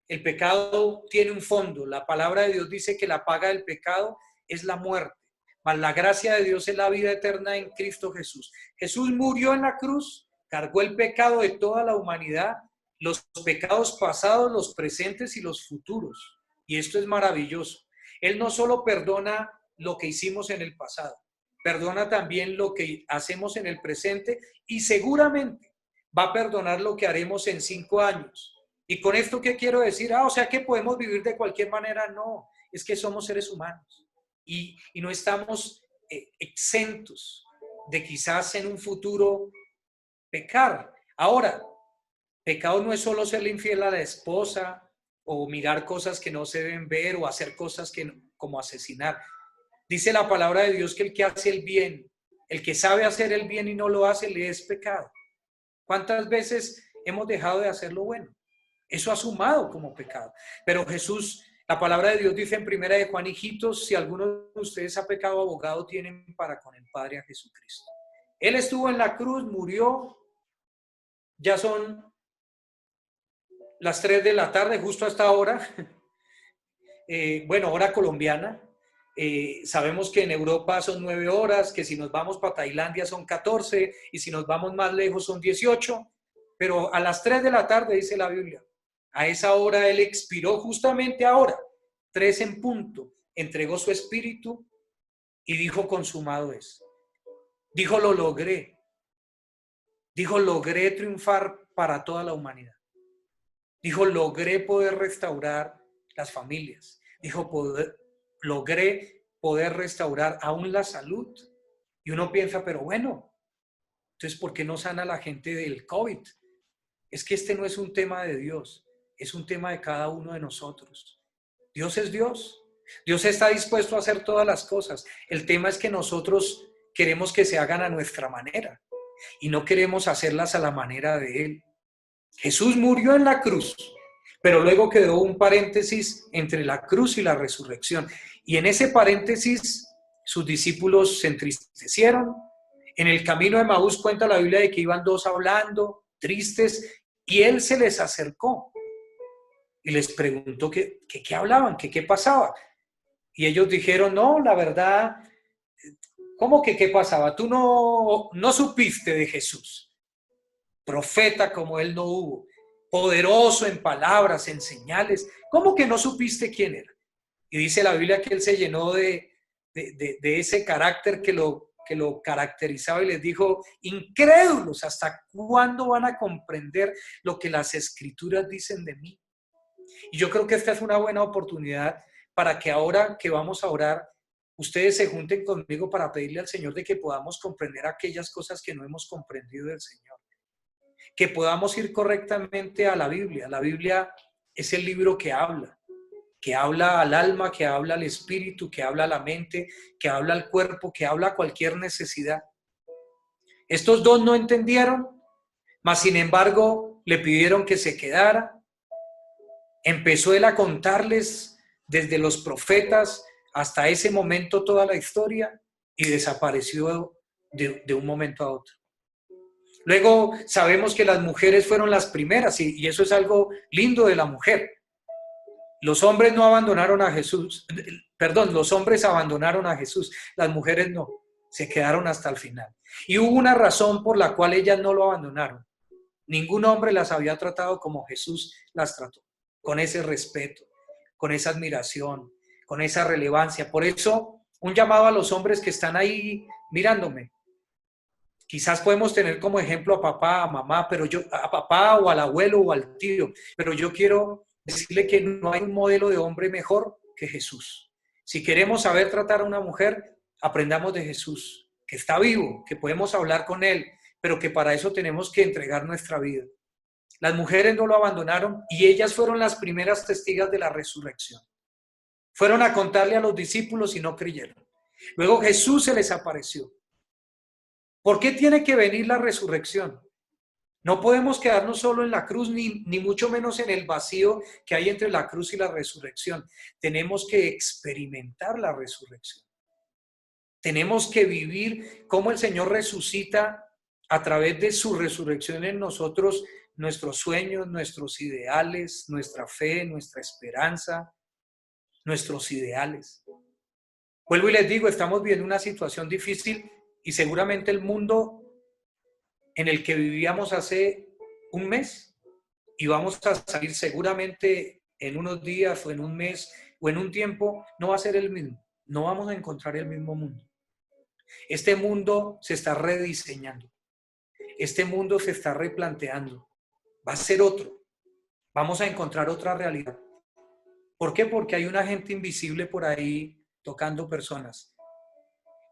El pecado tiene un fondo. La palabra de Dios dice que la paga del pecado es la muerte, mas la gracia de Dios es la vida eterna en Cristo Jesús. Jesús murió en la cruz, cargó el pecado de toda la humanidad, los pecados pasados, los presentes y los futuros. Y esto es maravilloso. Él no solo perdona lo que hicimos en el pasado, perdona también lo que hacemos en el presente y seguramente va a perdonar lo que haremos en 5 años. ¿Y con esto qué quiero decir? O sea que podemos vivir de cualquier manera. No, es que somos seres humanos y no estamos exentos de quizás en un futuro pecar. Ahora, pecado no es solo serle infiel a la esposa o mirar cosas que no se deben ver o hacer cosas que no, como asesinar. Dice la palabra de Dios que el que hace el bien, el que sabe hacer el bien y no lo hace, le es pecado. ¿Cuántas veces hemos dejado de hacer lo bueno? Eso ha sumado como pecado. Pero Jesús, la palabra de Dios dice en 1 de Juan, hijitos, si alguno de ustedes ha pecado, abogado tienen para con el Padre a Jesucristo. Él estuvo en la cruz, murió, ya son las 3 de la tarde, justo hasta ahora, hora colombiana. Sabemos que en Europa son 9 horas, que si nos vamos para Tailandia son 14 y si nos vamos más lejos son 18, pero a las 3 de la tarde dice la Biblia, a esa hora Él expiró, justamente ahora, 3 en punto, entregó su espíritu y dijo consumado es. Dijo lo logré. Dijo logré triunfar para toda la humanidad. Dijo logré poder restaurar las familias. Dijo logré poder restaurar aún la salud. Y uno piensa, pero bueno, Entonces, ¿por qué no sana a la gente del COVID? Es que este no es un tema de Dios, es un tema de cada uno de nosotros. Dios es Dios. Dios está dispuesto a hacer todas las cosas. El tema es que nosotros queremos que se hagan a nuestra manera y no queremos hacerlas a la manera de Él. Jesús murió en la cruz, pero luego quedó un paréntesis entre la cruz y la resurrección. Y en ese paréntesis sus discípulos se entristecieron. En el camino de Emaús cuenta la Biblia de que iban dos hablando, tristes, y Él se les acercó y les preguntó qué hablaban, qué pasaba. Y ellos dijeron, no, la verdad, ¿cómo que qué pasaba? Tú no supiste de Jesús. Profeta como Él no hubo, poderoso en palabras, en señales. ¿Cómo que no supiste quién era? Y dice la Biblia que Él se llenó de ese carácter que lo caracterizaba y les dijo, incrédulos, ¿hasta cuándo van a comprender lo que las Escrituras dicen de mí? Y yo creo que esta es una buena oportunidad para que ahora que vamos a orar, ustedes se junten conmigo para pedirle al Señor de que podamos comprender aquellas cosas que no hemos comprendido del Señor. Que podamos ir correctamente a la Biblia. La Biblia es el libro que habla al alma, que habla al espíritu, que habla a la mente, que habla al cuerpo, que habla a cualquier necesidad. Estos dos no entendieron, mas sin embargo le pidieron que se quedara. Empezó Él a contarles desde los profetas hasta ese momento toda la historia y desapareció de un momento a otro. Luego sabemos que las mujeres fueron las primeras y eso es algo lindo de la mujer. Los hombres no abandonaron a Jesús, los hombres abandonaron a Jesús, las mujeres no, se quedaron hasta el final. Y hubo una razón por la cual ellas no lo abandonaron. Ningún hombre las había tratado como Jesús las trató, con ese respeto, con esa admiración, con esa relevancia. Por eso, un llamado a los hombres que están ahí mirándome. Quizás podemos tener como ejemplo a papá, a mamá, a papá o al abuelo o al tío, pero yo quiero decirle que no hay un modelo de hombre mejor que Jesús. Si queremos saber tratar a una mujer, aprendamos de Jesús, que está vivo, que podemos hablar con Él, pero que para eso tenemos que entregar nuestra vida. Las mujeres no lo abandonaron y ellas fueron las primeras testigas de la resurrección. Fueron a contarle a los discípulos y no creyeron. Luego Jesús se les apareció. ¿Por qué tiene que venir la resurrección? No podemos quedarnos solo en la cruz, ni mucho menos en el vacío que hay entre la cruz y la resurrección. Tenemos que experimentar la resurrección. Tenemos que vivir cómo el Señor resucita a través de su resurrección en nosotros, nuestros sueños, nuestros ideales, nuestra fe, nuestra esperanza, nuestros ideales. Vuelvo y les digo, estamos viviendo una situación difícil y seguramente el mundo en el que vivíamos hace un mes y vamos a salir seguramente en unos días o en un mes o en un tiempo, no va a ser el mismo. No vamos a encontrar el mismo mundo. Este mundo se está rediseñando. Este mundo se está replanteando. Va a ser otro. Vamos a encontrar otra realidad. ¿Por qué? Porque hay una gente invisible por ahí tocando personas.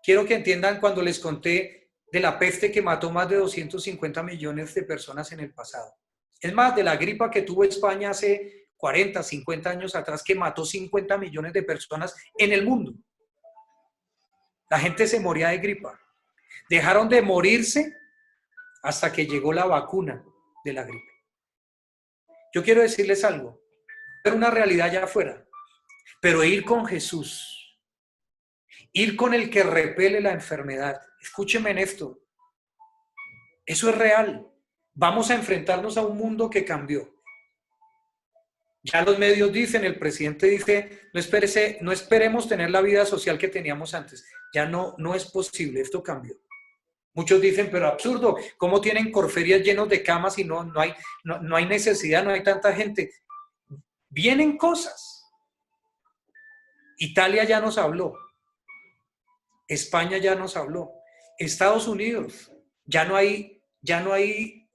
Quiero que entiendan cuando les conté de la peste que mató más de 250 millones de personas en el pasado. Es más, de la gripa que tuvo España hace 40, 50 años atrás, que mató 50 millones de personas en el mundo. La gente se moría de gripa. Dejaron de morirse hasta que llegó la vacuna de la gripe. Yo quiero decirles algo. Hay una realidad allá afuera, pero ir con Jesús, ir con el que repele la enfermedad. Escúchenme en esto. Eso es real. Vamos a enfrentarnos a un mundo que cambió. Ya los medios dicen, el presidente dice, no esperemos tener la vida social que teníamos antes. Ya no es posible, esto cambió. Muchos dicen, pero absurdo, ¿cómo tienen Corferias llenos de camas y no hay necesidad, no hay tanta gente? Vienen cosas. Italia ya nos habló. España ya nos habló. Estados Unidos, ya no hay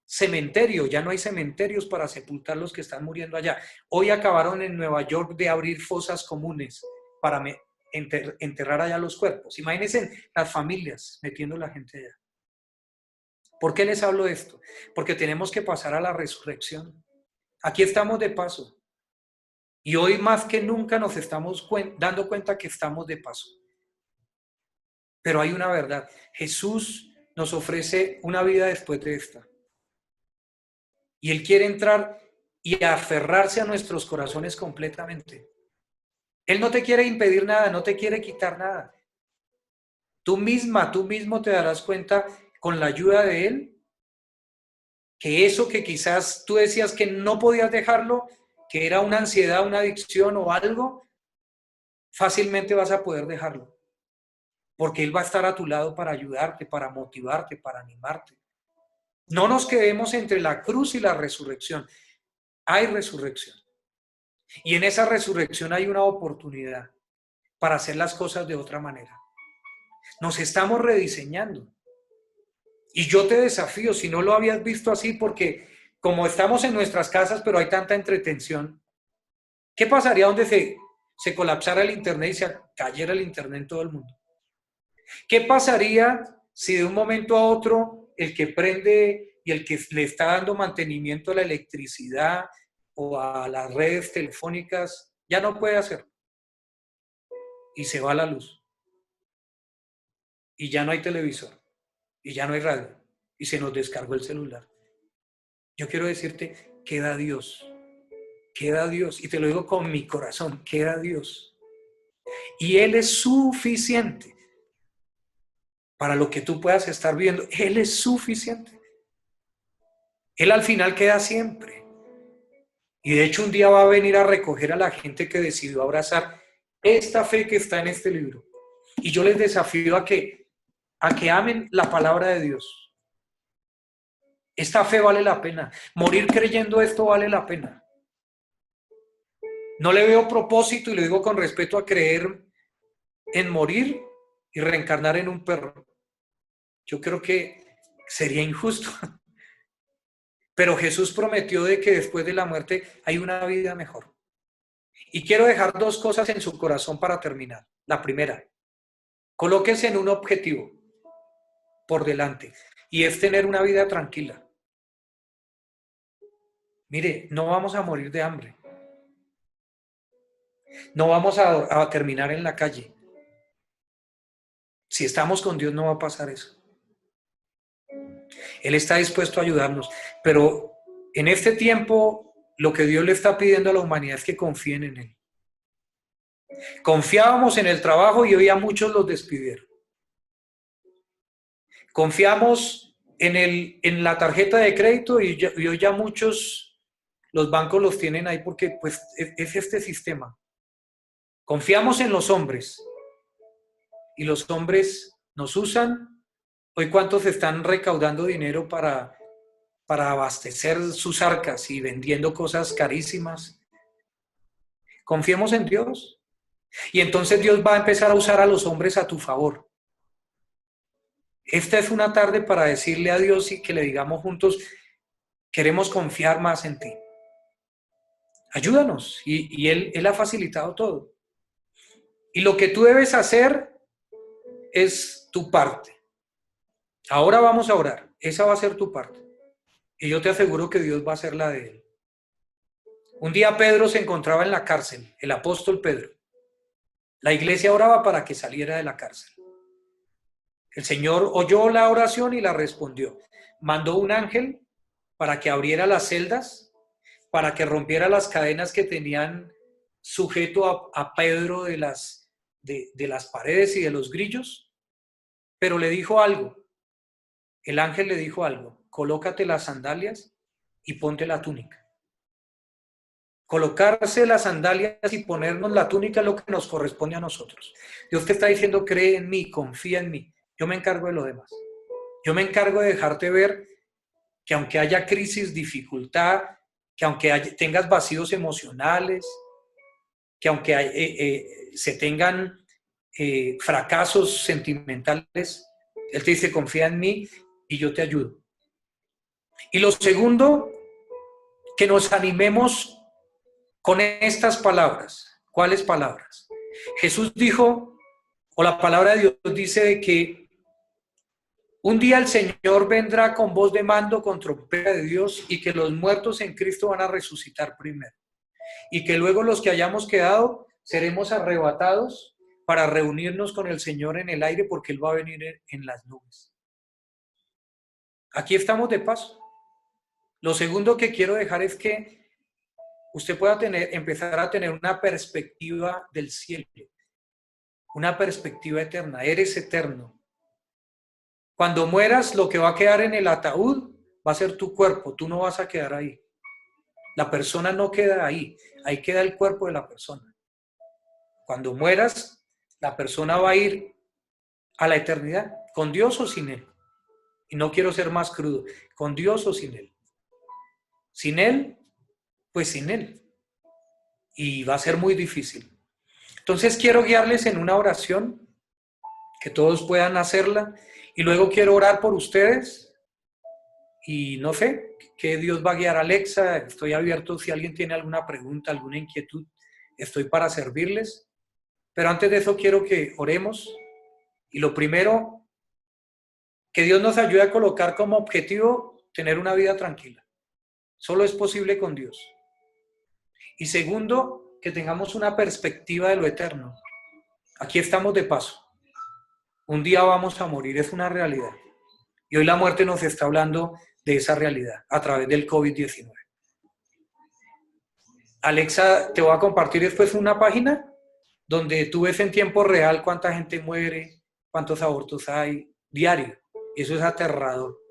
cementerio, ya no hay cementerios para sepultar los que están muriendo allá. Hoy acabaron en Nueva York de abrir fosas comunes para enterrar allá los cuerpos. Imagínense las familias metiendo a la gente allá. ¿Por qué les hablo de esto? Porque tenemos que pasar a la resurrección. Aquí estamos de paso. Y hoy más que nunca nos estamos dando cuenta que estamos de paso. Pero hay una verdad. Jesús nos ofrece una vida después de esta. Y Él quiere entrar y aferrarse a nuestros corazones completamente. Él no te quiere impedir nada, no te quiere quitar nada. Tú mismo te darás cuenta con la ayuda de Él que eso que quizás tú decías que no podías dejarlo, que era una ansiedad, una adicción o algo, fácilmente vas a poder dejarlo. Porque Él va a estar a tu lado para ayudarte, para motivarte, para animarte. No nos quedemos entre la cruz y la resurrección. Hay resurrección. Y en esa resurrección hay una oportunidad para hacer las cosas de otra manera. Nos estamos rediseñando. Y yo te desafío, si no lo habías visto así, porque como estamos en nuestras casas, pero hay tanta entretención, ¿qué pasaría donde se colapsara el internet y se cayera el internet en todo el mundo? ¿Qué pasaría si de un momento a otro el que prende y el que le está dando mantenimiento a la electricidad o a las redes telefónicas ya no puede hacerlo? Y se va la luz. Y ya no hay televisor. Y ya no hay radio. Y se nos descargó el celular. Yo quiero decirte, queda Dios. Queda Dios. Y te lo digo con mi corazón, queda Dios. Y Él es suficiente para lo que tú puedas estar viendo. Él es suficiente. Él al final queda siempre. Y de hecho un día va a venir a recoger a la gente que decidió abrazar esta fe que está en este libro. Y yo les desafío a que amen la palabra de Dios. Esta fe vale la pena. Morir creyendo esto vale la pena. No le veo propósito, y lo digo con respeto, a creer en morir y reencarnar en un perro. Yo creo que sería injusto. Pero Jesús prometió de que después de la muerte hay una vida mejor. Y quiero dejar dos cosas en su corazón para terminar. La primera, colóquense en un objetivo por delante, y es tener una vida tranquila. Mire, no vamos a morir de hambre. No vamos a terminar en la calle. Si estamos con Dios no va a pasar eso. Él está dispuesto a ayudarnos, pero en este tiempo lo que Dios le está pidiendo a la humanidad es que confíen en Él. Confiábamos en el trabajo y hoy a muchos los despidieron. Confiamos en la tarjeta de crédito y hoy ya muchos, los bancos los tienen ahí porque pues es este sistema. Confiamos en los hombres y los hombres nos usan. Hoy cuántos están recaudando dinero para abastecer sus arcas y vendiendo cosas carísimas. Confiemos en Dios. Y entonces Dios va a empezar a usar a los hombres a tu favor. Esta es una tarde para decirle a Dios y que le digamos juntos, queremos confiar más en ti. Ayúdanos. Y Él ha facilitado todo. Y lo que tú debes hacer es tu parte. Ahora vamos a orar. Esa va a ser tu parte. Y yo te aseguro que Dios va a hacer la de Él. Un día Pedro se encontraba en la cárcel, el apóstol Pedro. La iglesia oraba para que saliera de la cárcel. El Señor oyó la oración y la respondió. Mandó un ángel para que abriera las celdas, para que rompiera las cadenas que tenían sujeto a Pedro de las paredes y de los grillos. Pero le dijo algo. El ángel le dijo algo. Colócate las sandalias y ponte la túnica. Colocarse las sandalias y ponernos la túnica es lo que nos corresponde a nosotros. Dios te está diciendo, cree en mí, confía en mí. Yo me encargo de lo demás. Yo me encargo de dejarte ver que aunque haya crisis, dificultad, que aunque tengas vacíos emocionales, que aunque se tengan fracasos sentimentales, Él te dice, confía en mí y yo te ayudo. Y lo segundo, que nos animemos con estas palabras. ¿Cuáles palabras? Jesús dijo, o la palabra de Dios dice de que Un día el Señor vendrá con voz de mando, con trompeta de Dios, y que los muertos en Cristo van a resucitar primero. Y que luego los que hayamos quedado seremos arrebatados para reunirnos con el Señor en el aire, porque Él va a venir en las nubes. Aquí estamos de paso. Lo segundo que quiero dejar es que usted pueda empezar a tener una perspectiva del cielo, una perspectiva eterna. Eres eterno. Cuando mueras, lo que va a quedar en el ataúd va a ser tu cuerpo, tú no vas a quedar ahí. La persona no queda ahí, ahí queda el cuerpo de la persona. Cuando mueras, la persona va a ir a la eternidad, con Dios o sin Él. Y no quiero ser más crudo, con Dios o sin Él. Sin Él, pues sin Él. Y va a ser muy difícil. Entonces quiero guiarles en una oración, que todos puedan hacerla, y luego quiero orar por ustedes, y no sé, que Dios va a guiar a Alexa. Estoy abierto si alguien tiene alguna pregunta, alguna inquietud, estoy para servirles. Pero antes de eso quiero que oremos, y lo primero, que Dios nos ayude a colocar como objetivo tener una vida tranquila. Solo es posible con Dios. Y segundo, que tengamos una perspectiva de lo eterno. Aquí estamos de paso. Un día vamos a morir, es una realidad. Y hoy la muerte nos está hablando de esa realidad a través del COVID-19. Alexa, te voy a compartir después una página donde tú ves en tiempo real cuánta gente muere, cuántos abortos hay, diario. Y eso es aterrador.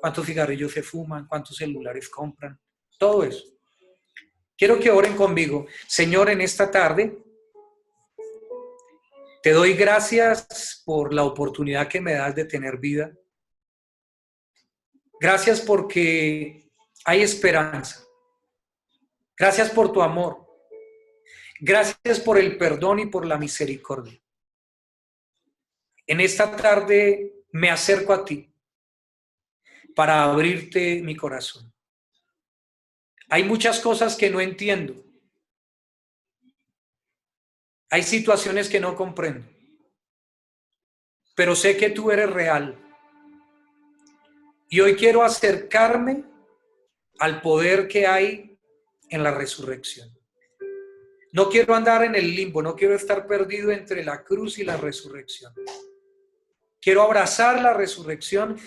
Cuántos cigarrillos se fuman, cuántos celulares compran, todo eso. Quiero que oren conmigo. Señor, en esta tarde te doy gracias por la oportunidad que me das de tener vida. Gracias porque hay esperanza. Gracias por tu amor. Gracias por el perdón y por la misericordia. En esta tarde me acerco a ti para abrirte mi corazón. Hay muchas cosas que no entiendo. Hay situaciones que no comprendo. Pero sé que tú eres real. Y hoy quiero acercarme al poder que hay en la resurrección. No quiero andar en el limbo, no quiero estar perdido entre la cruz y la resurrección. Quiero abrazar la resurrección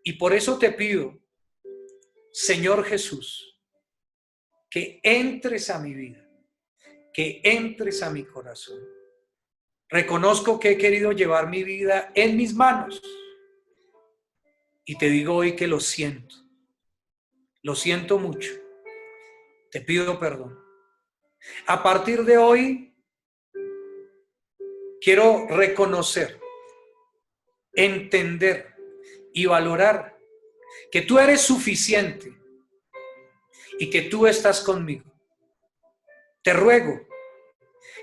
y por eso te pido, Señor Jesús, que entres a mi vida, que entres a mi corazón. Reconozco que he querido llevar mi vida en mis manos y te digo hoy que lo siento mucho. Te pido perdón. A partir de hoy, quiero reconocer, entender y valorar que tú eres suficiente y que tú estás conmigo. Te ruego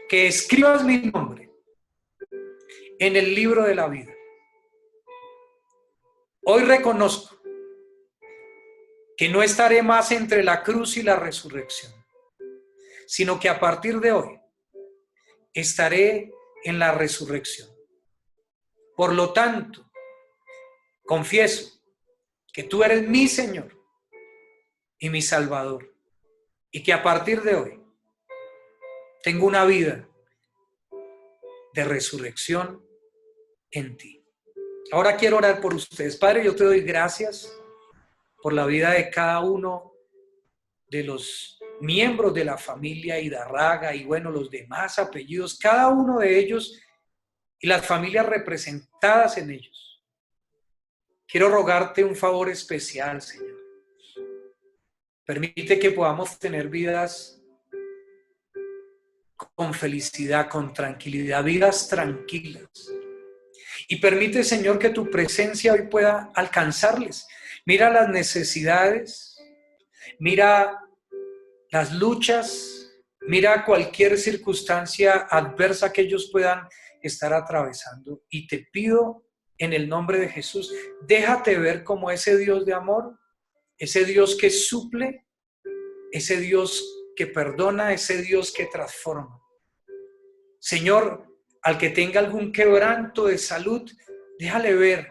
que escribas mi nombre en el libro de la vida. Hoy reconozco que no estaré más entre la cruz y la resurrección, sino que a partir de hoy estaré en la resurrección. Por lo tanto, confieso que tú eres mi Señor y mi Salvador, y que a partir de hoy tengo una vida de resurrección en ti. Ahora quiero orar por ustedes. Padre, yo te doy gracias por la vida de cada uno de los miembros de la familia Idarraga y bueno, los demás apellidos, cada uno de ellos y las familias representadas en ellos. Quiero rogarte un favor especial, Señor. Permite que podamos tener vidas con felicidad, con tranquilidad, vidas tranquilas. Y permite, Señor, que tu presencia hoy pueda alcanzarles. Mira las necesidades, mira las luchas, mira cualquier circunstancia adversa que ellos puedan estar atravesando. Y te pido en el nombre de Jesús, déjate ver como ese Dios de amor, ese Dios que suple, ese Dios que perdona, ese Dios que transforma. Señor, al que tenga algún quebranto de salud, déjale ver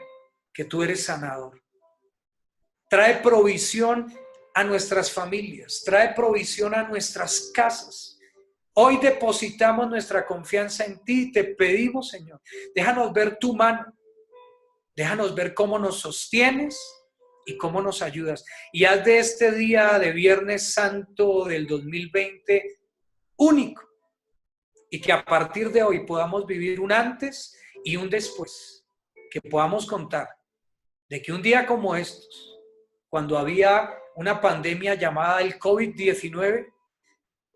que tú eres sanador. Trae provisión a nuestras familias, trae provisión a nuestras casas. Hoy depositamos nuestra confianza en ti y te pedimos, Señor, déjanos ver tu mano, déjanos ver cómo nos sostienes y cómo nos ayudas. Y haz de este día de Viernes Santo del 2020 único, y que a partir de hoy podamos vivir un antes y un después, que podamos contar de que un día como estos, cuando había una pandemia llamada el COVID-19,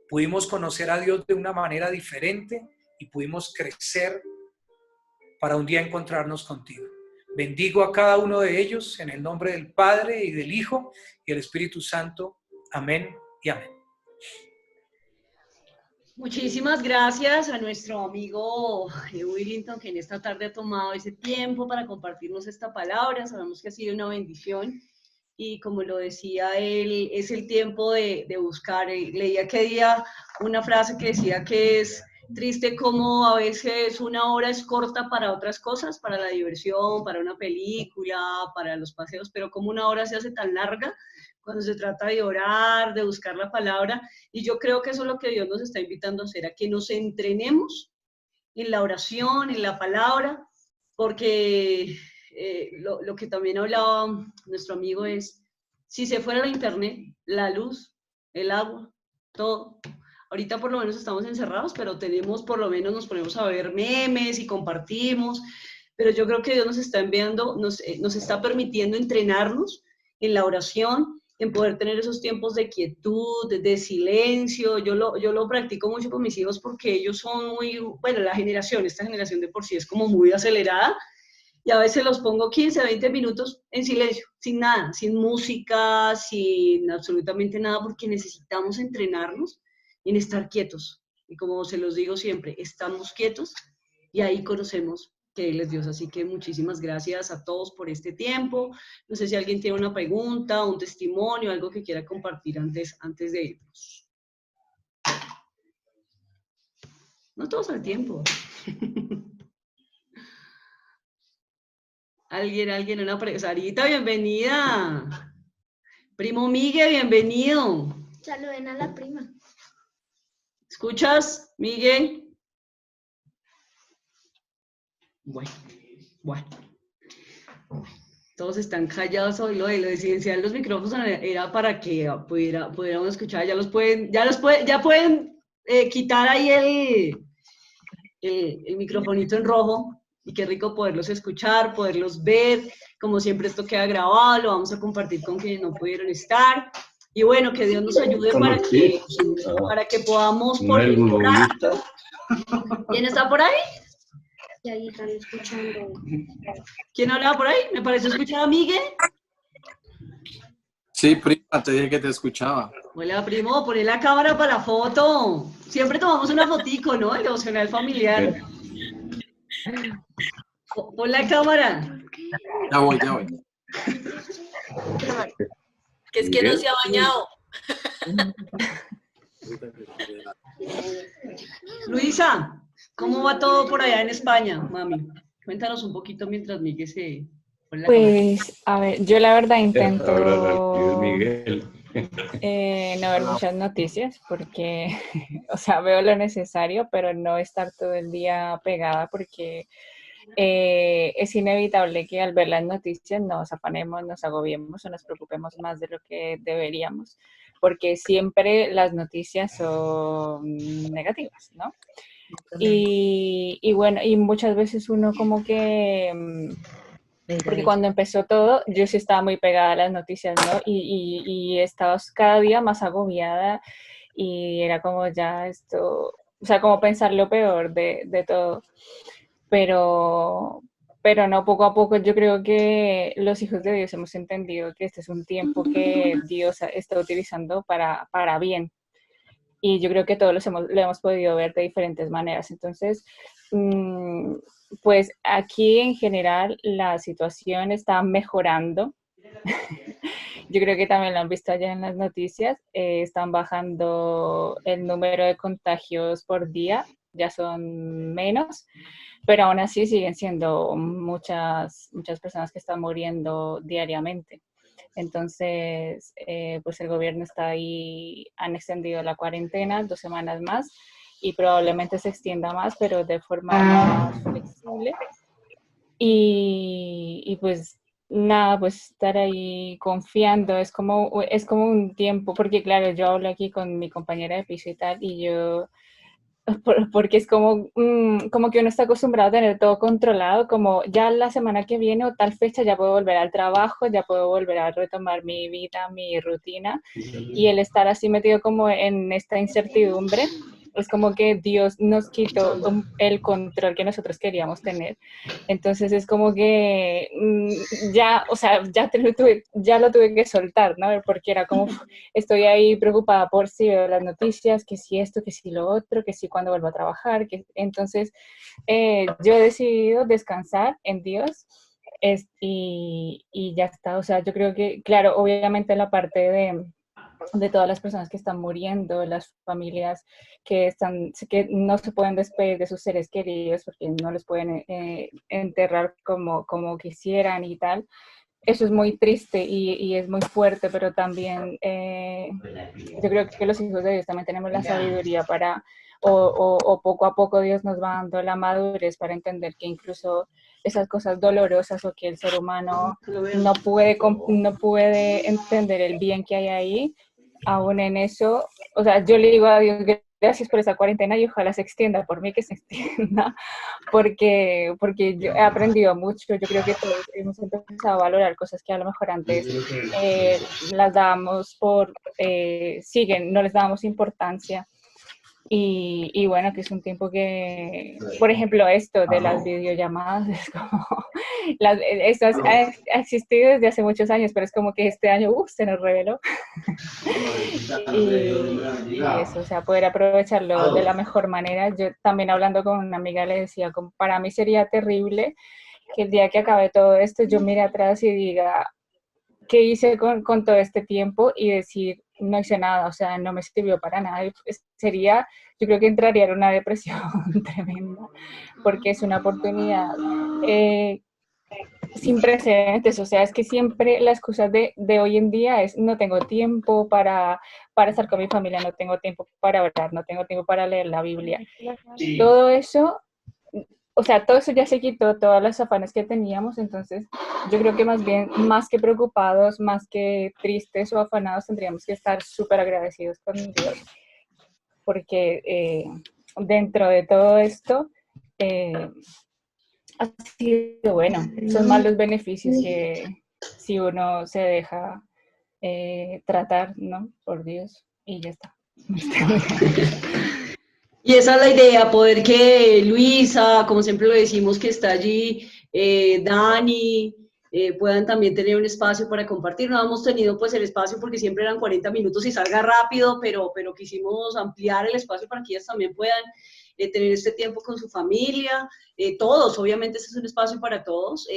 pudimos conocer a Dios de una manera diferente y pudimos crecer para un día encontrarnos contigo. Bendigo a cada uno de ellos en el nombre del Padre y del Hijo y del Espíritu Santo. Amén y amén. Muchísimas gracias a nuestro amigo Willington, que en esta tarde ha tomado ese tiempo para compartirnos esta palabra. Sabemos que ha sido una bendición y, como lo decía él, es el tiempo de buscar. Leía que día una frase que decía que es triste como a veces una hora es corta para otras cosas, para la diversión, para una película, para los paseos, pero como una hora se hace tan larga cuando se trata de orar, de buscar la palabra. Y yo creo que eso es lo que Dios nos está invitando a hacer, a que nos entrenemos en la oración, en la palabra, porque lo que también hablaba nuestro amigo es, si se fuera la internet, la luz, el agua, todo. Ahorita por lo menos estamos encerrados, pero tenemos, por lo menos nos ponemos a ver memes y compartimos, pero yo creo que Dios nos está enviando, nos está permitiendo entrenarnos en la oración, en poder tener esos tiempos de quietud, de silencio. Yo lo practico mucho con mis hijos porque ellos son muy, bueno, esta generación de por sí es como muy acelerada, y a veces los pongo 15, 20 minutos en silencio, sin nada, sin música, sin absolutamente nada, porque necesitamos entrenarnos en estar quietos. Y como se los digo siempre, estamos quietos y ahí conocemos que Él es Dios. Así que muchísimas gracias a todos por este tiempo. No sé si alguien tiene una pregunta, un testimonio, algo que quiera compartir antes de irnos. No todos al tiempo. Alguien, una pregunta. Sarita, bienvenida. Primo Miguel, bienvenido. Saluden a la prima. ¿Escuchas, Miguel? Bueno. Todos están callados hoy. Lo de silenciar los micrófonos era para que pudiéramos escuchar. Ya pueden quitar ahí el microfonito en rojo. Y qué rico poderlos escuchar, poderlos ver. Como siempre, esto queda grabado, lo vamos a compartir con quienes no pudieron estar. Y bueno, que Dios nos ayude para que podamos orar. ¿Quién está por ahí? Y ahí están escuchando. ¿Quién hablaba por ahí? Me pareció escuchar a Miguel. Sí, prima, te dije que te escuchaba. Hola, primo, poné la cámara para la foto. Siempre tomamos una fotico, ¿no? El devocional familiar. Pon la cámara. Ya voy. Que es que no se ha bañado. Luisa, ¿cómo va todo por allá en España, mami? Cuéntanos un poquito mientras Miguel se pone la cámara. Pues, a ver, yo la verdad intento Miguel. no ver muchas noticias porque, o sea, veo lo necesario, pero no estar todo el día pegada porque es inevitable que al ver las noticias nos afanemos, nos agobiemos o nos preocupemos más de lo que deberíamos, porque siempre las noticias son negativas, ¿no? Y bueno, y muchas veces uno como que... Porque cuando empezó todo, yo sí estaba muy pegada a las noticias, ¿no? Y estaba cada día más agobiada y era como ya esto, o sea, como pensar lo peor de todo. Pero no, poco a poco yo creo que los hijos de Dios hemos entendido que este es un tiempo que Dios está utilizando para bien. Y yo creo que todos lo hemos podido ver de diferentes maneras. Entonces, pues aquí en general la situación está mejorando. Yo creo que también lo han visto allá en las noticias. Están bajando el número de contagios por día. ya son menos, pero aún así siguen siendo muchas personas que están muriendo diariamente. Entonces, pues el gobierno está ahí, han extendido la cuarentena 2 semanas más y probablemente se extienda más, pero de forma más flexible. Y pues nada, pues estar ahí confiando, es como un tiempo, porque claro, yo hablo aquí con mi compañera de piso y tal, y yo porque es como que uno está acostumbrado a tener todo controlado, como ya la semana que viene o tal fecha ya puedo volver al trabajo, ya puedo volver a retomar mi vida, mi rutina, y el estar así metido como en esta incertidumbre, es como que Dios nos quitó el control que nosotros queríamos tener. Entonces es como que ya, o sea, ya lo tuve que soltar, ¿no? Porque era como, estoy ahí preocupada por si veo las noticias, que si esto, que si lo otro, que si cuando vuelvo a trabajar. Entonces, yo he decidido descansar en Dios y ya está. O sea, yo creo que, claro, obviamente la parte de todas las personas que están muriendo, las familias que no se pueden despedir de sus seres queridos porque no los pueden enterrar como quisieran y tal. Eso es muy triste y es muy fuerte, pero también yo creo que los hijos de Dios también tenemos la sabiduría o poco a poco Dios nos va dando la madurez para entender que incluso esas cosas dolorosas o que el ser humano no puede entender el bien que hay ahí, aún en eso, o sea, yo le digo a Dios, gracias por esa cuarentena y ojalá se extienda, por mí que se extienda, porque yo he aprendido mucho, yo creo que todos hemos empezado a valorar cosas que a lo mejor antes las dábamos no les dábamos importancia. Y bueno, que es un tiempo que, por ejemplo, esto de las videollamadas, es como, esto ha existido desde hace muchos años, pero es como que este año se nos reveló. Y eso, o sea, poder aprovecharlo de la mejor manera. Yo también hablando con una amiga le decía, como para mí sería terrible que el día que acabe todo esto yo mire atrás y diga, ¿qué hice con todo este tiempo? Y decir, no hice nada, o sea, no me sirvió para nada. Yo creo que entraría en una depresión tremenda, porque es una oportunidad sin precedentes, o sea, es que siempre la excusa de hoy en día es no tengo tiempo para estar con mi familia, no tengo tiempo para orar, no tengo tiempo para leer la Biblia. Todo eso, o sea, todo eso ya se quitó, todas las afanes que teníamos, entonces yo creo que más bien, más que preocupados, más que tristes o afanados, tendríamos que estar súper agradecidos con Dios, porque dentro de todo esto, ha sido bueno. Son más los beneficios que si uno se deja tratar, ¿no? Por Dios, y ya está. Y esa es la idea, poder que Luisa, como siempre lo decimos, que está allí, Dani, puedan también tener un espacio para compartir. No hemos tenido pues el espacio porque siempre eran 40 minutos y salga rápido, pero quisimos ampliar el espacio para que ellas también puedan tener este tiempo con su familia, todos, obviamente este es un espacio para todos,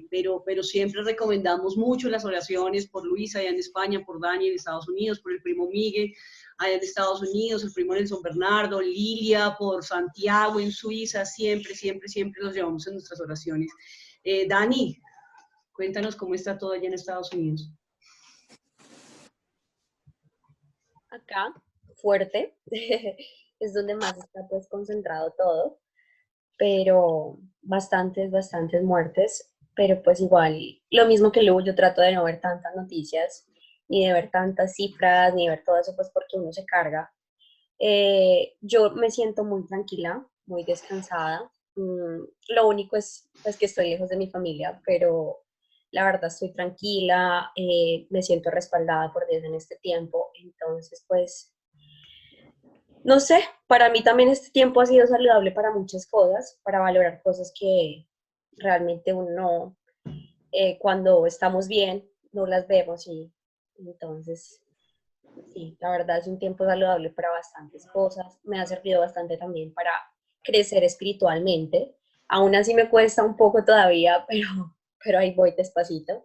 pero siempre recomendamos mucho las oraciones por Luisa allá en España, por Dani en Estados Unidos, por el primo Miguel allá en Estados Unidos, el primo Nelson Bernardo, Lilia, por Santiago en Suiza, siempre, siempre, siempre los llevamos en nuestras oraciones. Dani, cuéntanos cómo está todo allá en Estados Unidos. Acá, fuerte, es donde más está pues concentrado todo, pero bastantes muertes, pero pues igual, lo mismo que luego yo trato de no ver tantas noticias, ni de ver tantas cifras, ni de ver todo eso, pues porque uno se carga. Yo me siento muy tranquila, muy descansada. Lo único es pues, que estoy lejos de mi familia, pero la verdad estoy tranquila, me siento respaldada por Dios en este tiempo. Entonces, pues, no sé, para mí también este tiempo ha sido saludable para muchas cosas, para valorar cosas que realmente uno, cuando estamos bien, no las vemos y entonces sí, la verdad es un tiempo saludable para bastantes cosas. Me ha servido bastante también para crecer espiritualmente. Aún así me cuesta un poco todavía, pero ahí voy despacito.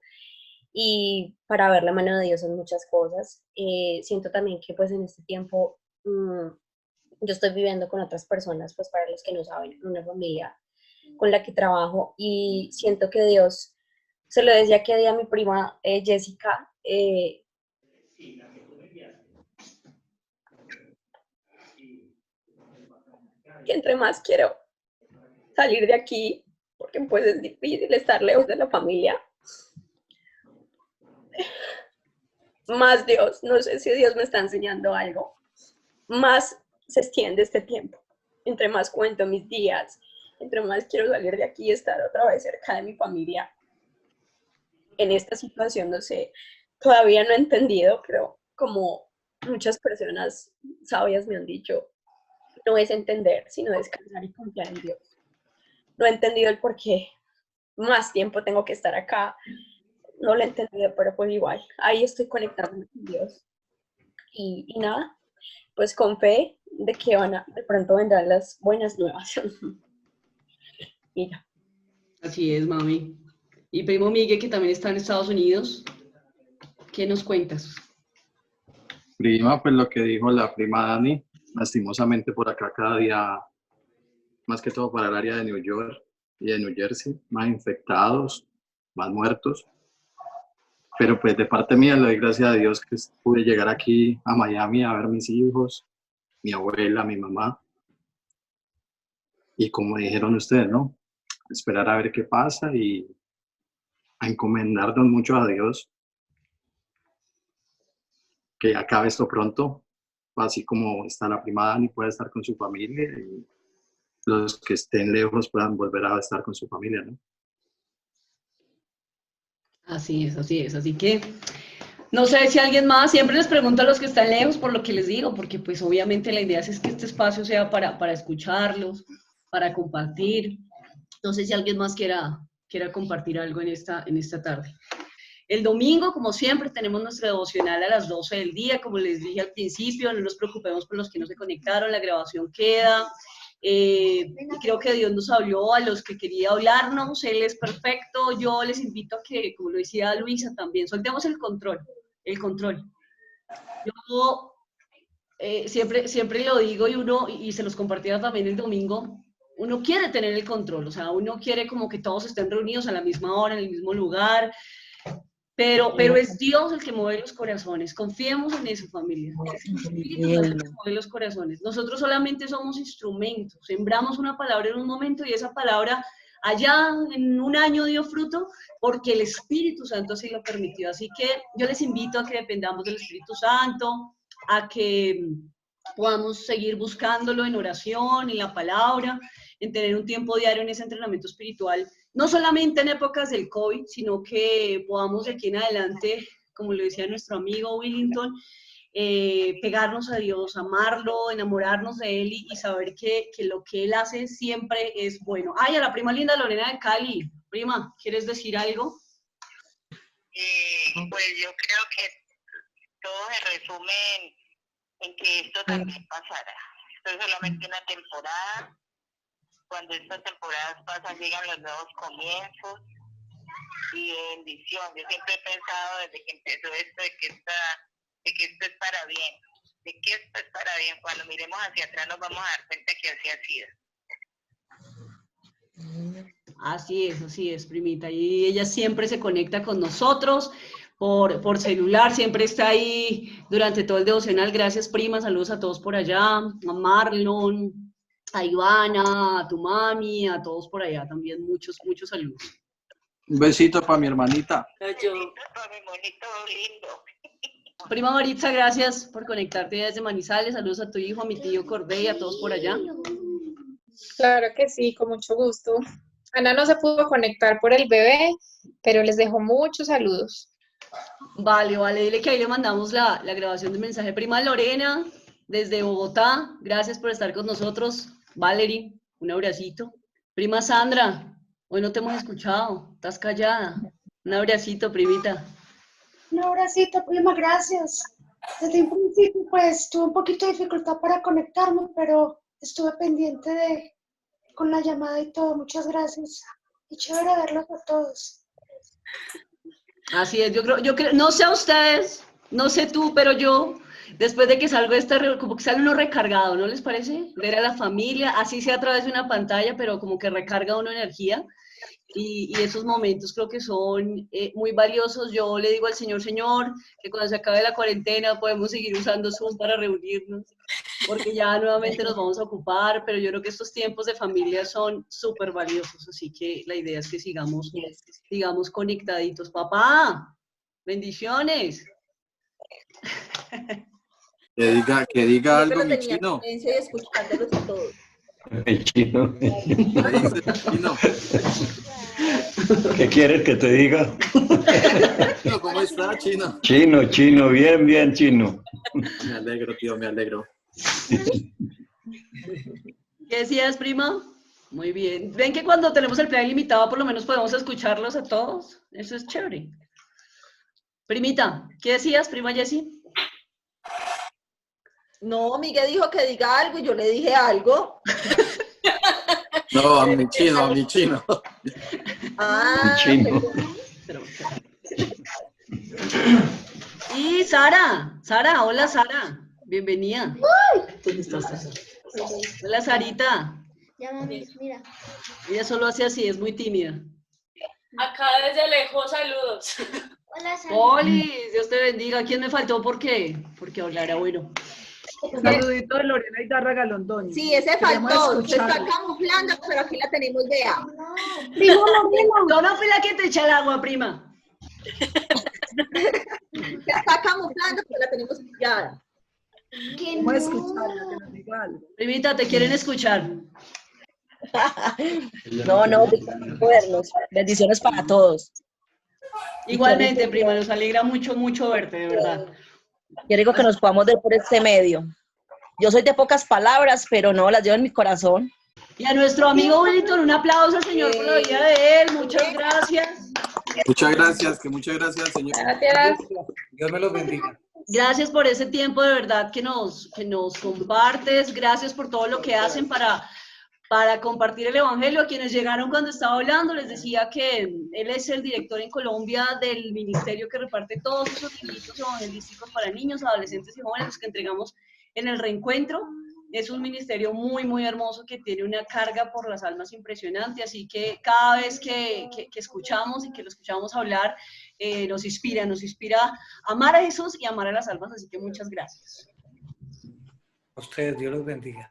Y para ver la mano de Dios en muchas cosas. Siento también que pues en este tiempo Yo estoy viviendo con otras personas, pues para los que no saben, en una familia con la que trabajo y siento que Dios, se lo decía que día a mi prima Jessica, que entre más quiero salir de aquí, porque pues es difícil estar lejos de la familia, más Dios, no sé si Dios me está enseñando algo, más se extiende este tiempo. Entre más cuento mis días, entre más quiero salir de aquí y estar otra vez cerca de mi familia. En esta situación, no sé, todavía no he entendido, pero como muchas personas sabias me han dicho, no es entender, sino descansar y confiar en Dios. No he entendido el por qué más tiempo tengo que estar acá. No lo he entendido, pero pues igual, ahí estoy conectándome con Dios. Y nada, pues con fe de que de pronto vendrán las buenas nuevas. Mira. Así es, mami. Y primo Miguel, que también está en Estados Unidos, ¿qué nos cuentas? Prima, pues lo que dijo la prima Dani, lastimosamente por acá cada día, más que todo para el área de New York y de New Jersey, más infectados, más muertos. Pero pues de parte mía le doy gracias a Dios que pude llegar aquí a Miami a ver mis hijos, mi abuela, mi mamá. Y como dijeron ustedes, ¿no? Esperar a ver qué pasa y a encomendarnos mucho a Dios. Que acabe esto pronto, así como está la prima Dani, pueda estar con su familia y los que estén lejos puedan volver a estar con su familia, ¿no? Así es, así es. Así que no sé si alguien más, siempre les pregunto a los que están lejos por lo que les digo, porque pues obviamente la idea es que este espacio sea para escucharlos, para compartir. No sé si alguien más quiera compartir algo en esta tarde. El domingo, como siempre, tenemos nuestra devocional a las 12 del día, como les dije al principio, no nos preocupemos por los que no se conectaron, la grabación queda. Y creo que Dios nos habló a los que quería hablarnos, Él es perfecto. Yo les invito a que, como lo decía Luisa también, soltemos el control. Yo siempre lo digo y se los compartía también el domingo, uno quiere tener el control, o sea, uno quiere como que todos estén reunidos a la misma hora, en el mismo lugar, pero es Dios el que mueve los corazones. Confiemos en eso, familia. Es el Espíritu Santo el que mueve los corazones. Nosotros solamente somos instrumentos. Sembramos una palabra en un momento y esa palabra allá en un año dio fruto porque el Espíritu Santo así lo permitió. Así que yo les invito a que dependamos del Espíritu Santo, a que podamos seguir buscándolo en oración, en la palabra, en tener un tiempo diario en ese entrenamiento espiritual, no solamente en épocas del COVID, sino que podamos de aquí en adelante, como lo decía nuestro amigo Willington, pegarnos a Dios, amarlo, enamorarnos de Él y saber que lo que Él hace siempre es bueno. Ay, a la prima linda Lorena de Cali. Prima, ¿quieres decir algo? Pues yo creo que todo se resume en que esto también pasará. Esto es solamente una temporada. Cuando estas temporadas pasan, llegan los nuevos comienzos y bendición. Yo siempre he pensado desde que empezó esto de que esto es para bien, de que esto es para bien. Cuando miremos hacia atrás nos vamos a dar cuenta que así ha sido. Así es, primita. Y ella siempre se conecta con nosotros por celular, siempre está ahí durante todo el devocional. Gracias, prima. Saludos a todos por allá, a Marlon, a Ivana, a tu mami, a todos por allá también. Muchos saludos. Un besito para mi hermanita. Un besito para mi monito lindo. Prima Maritza, gracias por conectarte desde Manizales. Saludos a tu hijo, a mi tío Cordé y a todos por allá. Claro que sí, con mucho gusto. Ana no se pudo conectar por el bebé, pero les dejo muchos saludos. Vale, dile que ahí le mandamos la grabación del mensaje. Prima Lorena, desde Bogotá, gracias por estar con nosotros. Valerie, un abracito. Prima Sandra, hoy no te hemos escuchado, estás callada. Un abracito, primita. Un abracito, prima, gracias. Desde un principio, pues, tuve un poquito de dificultad para conectarme, pero estuve pendiente con la llamada y todo. Muchas gracias. Y chévere verlos a todos. Así es, yo creo, no sé a ustedes, no sé tú, pero yo Después de que salgo de esta reunión, como que sale uno recargado, ¿no les parece? Ver a la familia, así sea a través de una pantalla, pero como que recarga uno energía. Y esos momentos creo que son muy valiosos. Yo le digo al Señor, que cuando se acabe la cuarentena podemos seguir usando Zoom para reunirnos, porque ya nuevamente nos vamos a ocupar, pero yo creo que estos tiempos de familia son súper valiosos, así que la idea es que sigamos conectaditos. Papá, bendiciones. Que diga algo, Siempre mi tenía chino. paciencia y escuchándolos a todos. El chino. ¿Qué dice el chino? ¿Qué quieres que te diga? Chino, ¿cómo está, chino? Chino, bien, bien, chino. Me alegro, tío, me alegro. ¿Qué decías, prima? Muy bien. ¿Ven que cuando tenemos el plan ilimitado por lo menos podemos escucharlos a todos? Eso es chévere. Primita, ¿qué decías, prima Jessie? No, Miguel dijo que diga algo y yo le dije algo. No, a mi chino. Ah, Chino. Y Sara, hola Sara, bienvenida. Hola Sarita. Ya, mami, mira. Ella solo hace así, es muy tímida. Acá desde lejos, saludos. Hola, Sara. Polis, Dios te bendiga. ¿Quién me faltó? ¿Por qué? Porque hablara bueno. Un saludito de Lorena Idarra Galondoni. sí, ese Queremos faltó. Se está escucharlo. camuflando, pero aquí la tenemos, vea. No, no fue la que te echa el agua, prima. Se está camuflando, pero la tenemos pillada. Vamos a escucharla, que nos diga algo. Primita, te quieren escuchar. No, podernos. Bendiciones para todos. Igualmente, prima, nos alegra mucho, mucho verte, de verdad. Yo digo que nos podamos ver por este medio. Yo soy de pocas palabras, pero no, las llevo en mi corazón. Y a nuestro amigo Wellington, un aplauso al Señor por la vida de él. Muchas gracias. Muchas gracias, señor. Gracias. Dios me los bendiga. Gracias por ese tiempo de verdad que nos compartes. Gracias por todo lo que hacen para compartir el Evangelio. A quienes llegaron cuando estaba hablando, les decía que él es el director en Colombia del ministerio que reparte todos esos libritos evangelísticos para niños, adolescentes y jóvenes, los que entregamos en el reencuentro. Es un ministerio muy, muy hermoso que tiene una carga por las almas impresionante, así que cada vez que escuchamos y que lo escuchamos hablar, nos inspira a amar a Jesús y amar a las almas, así que muchas gracias. A ustedes, Dios los bendiga.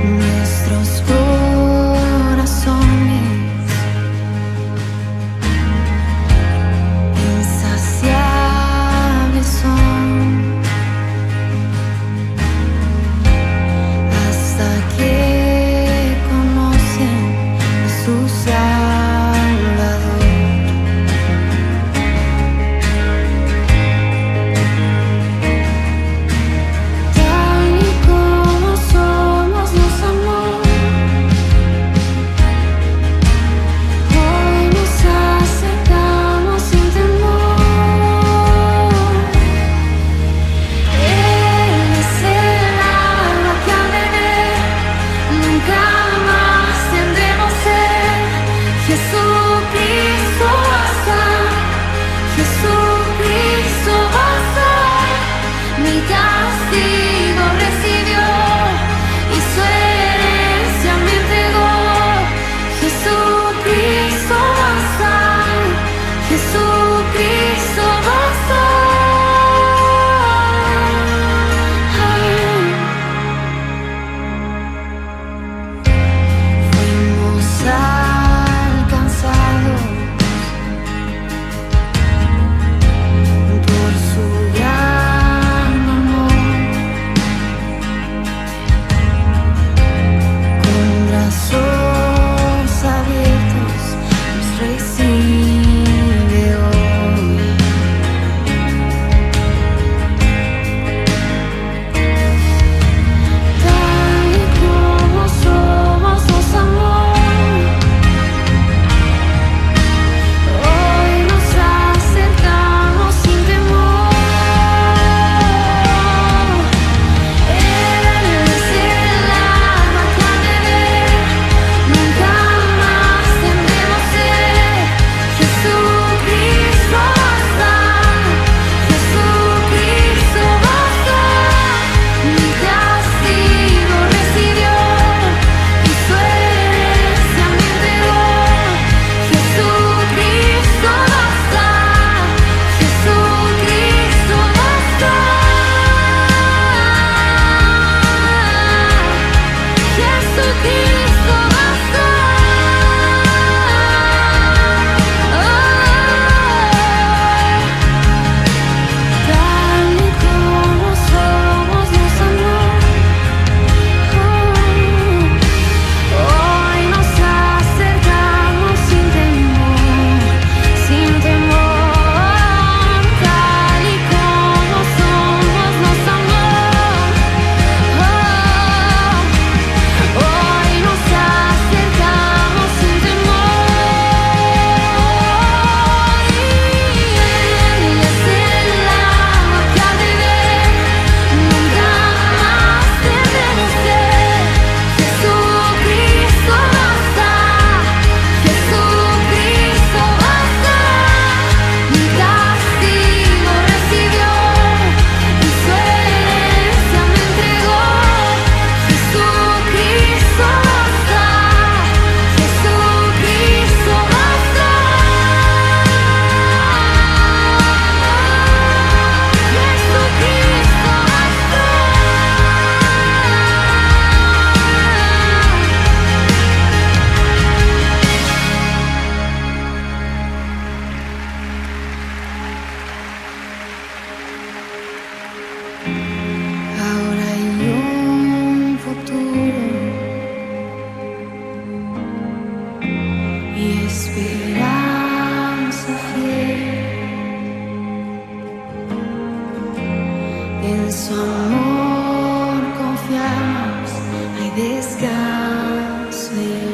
Nuestros corazones insaciables son hasta más.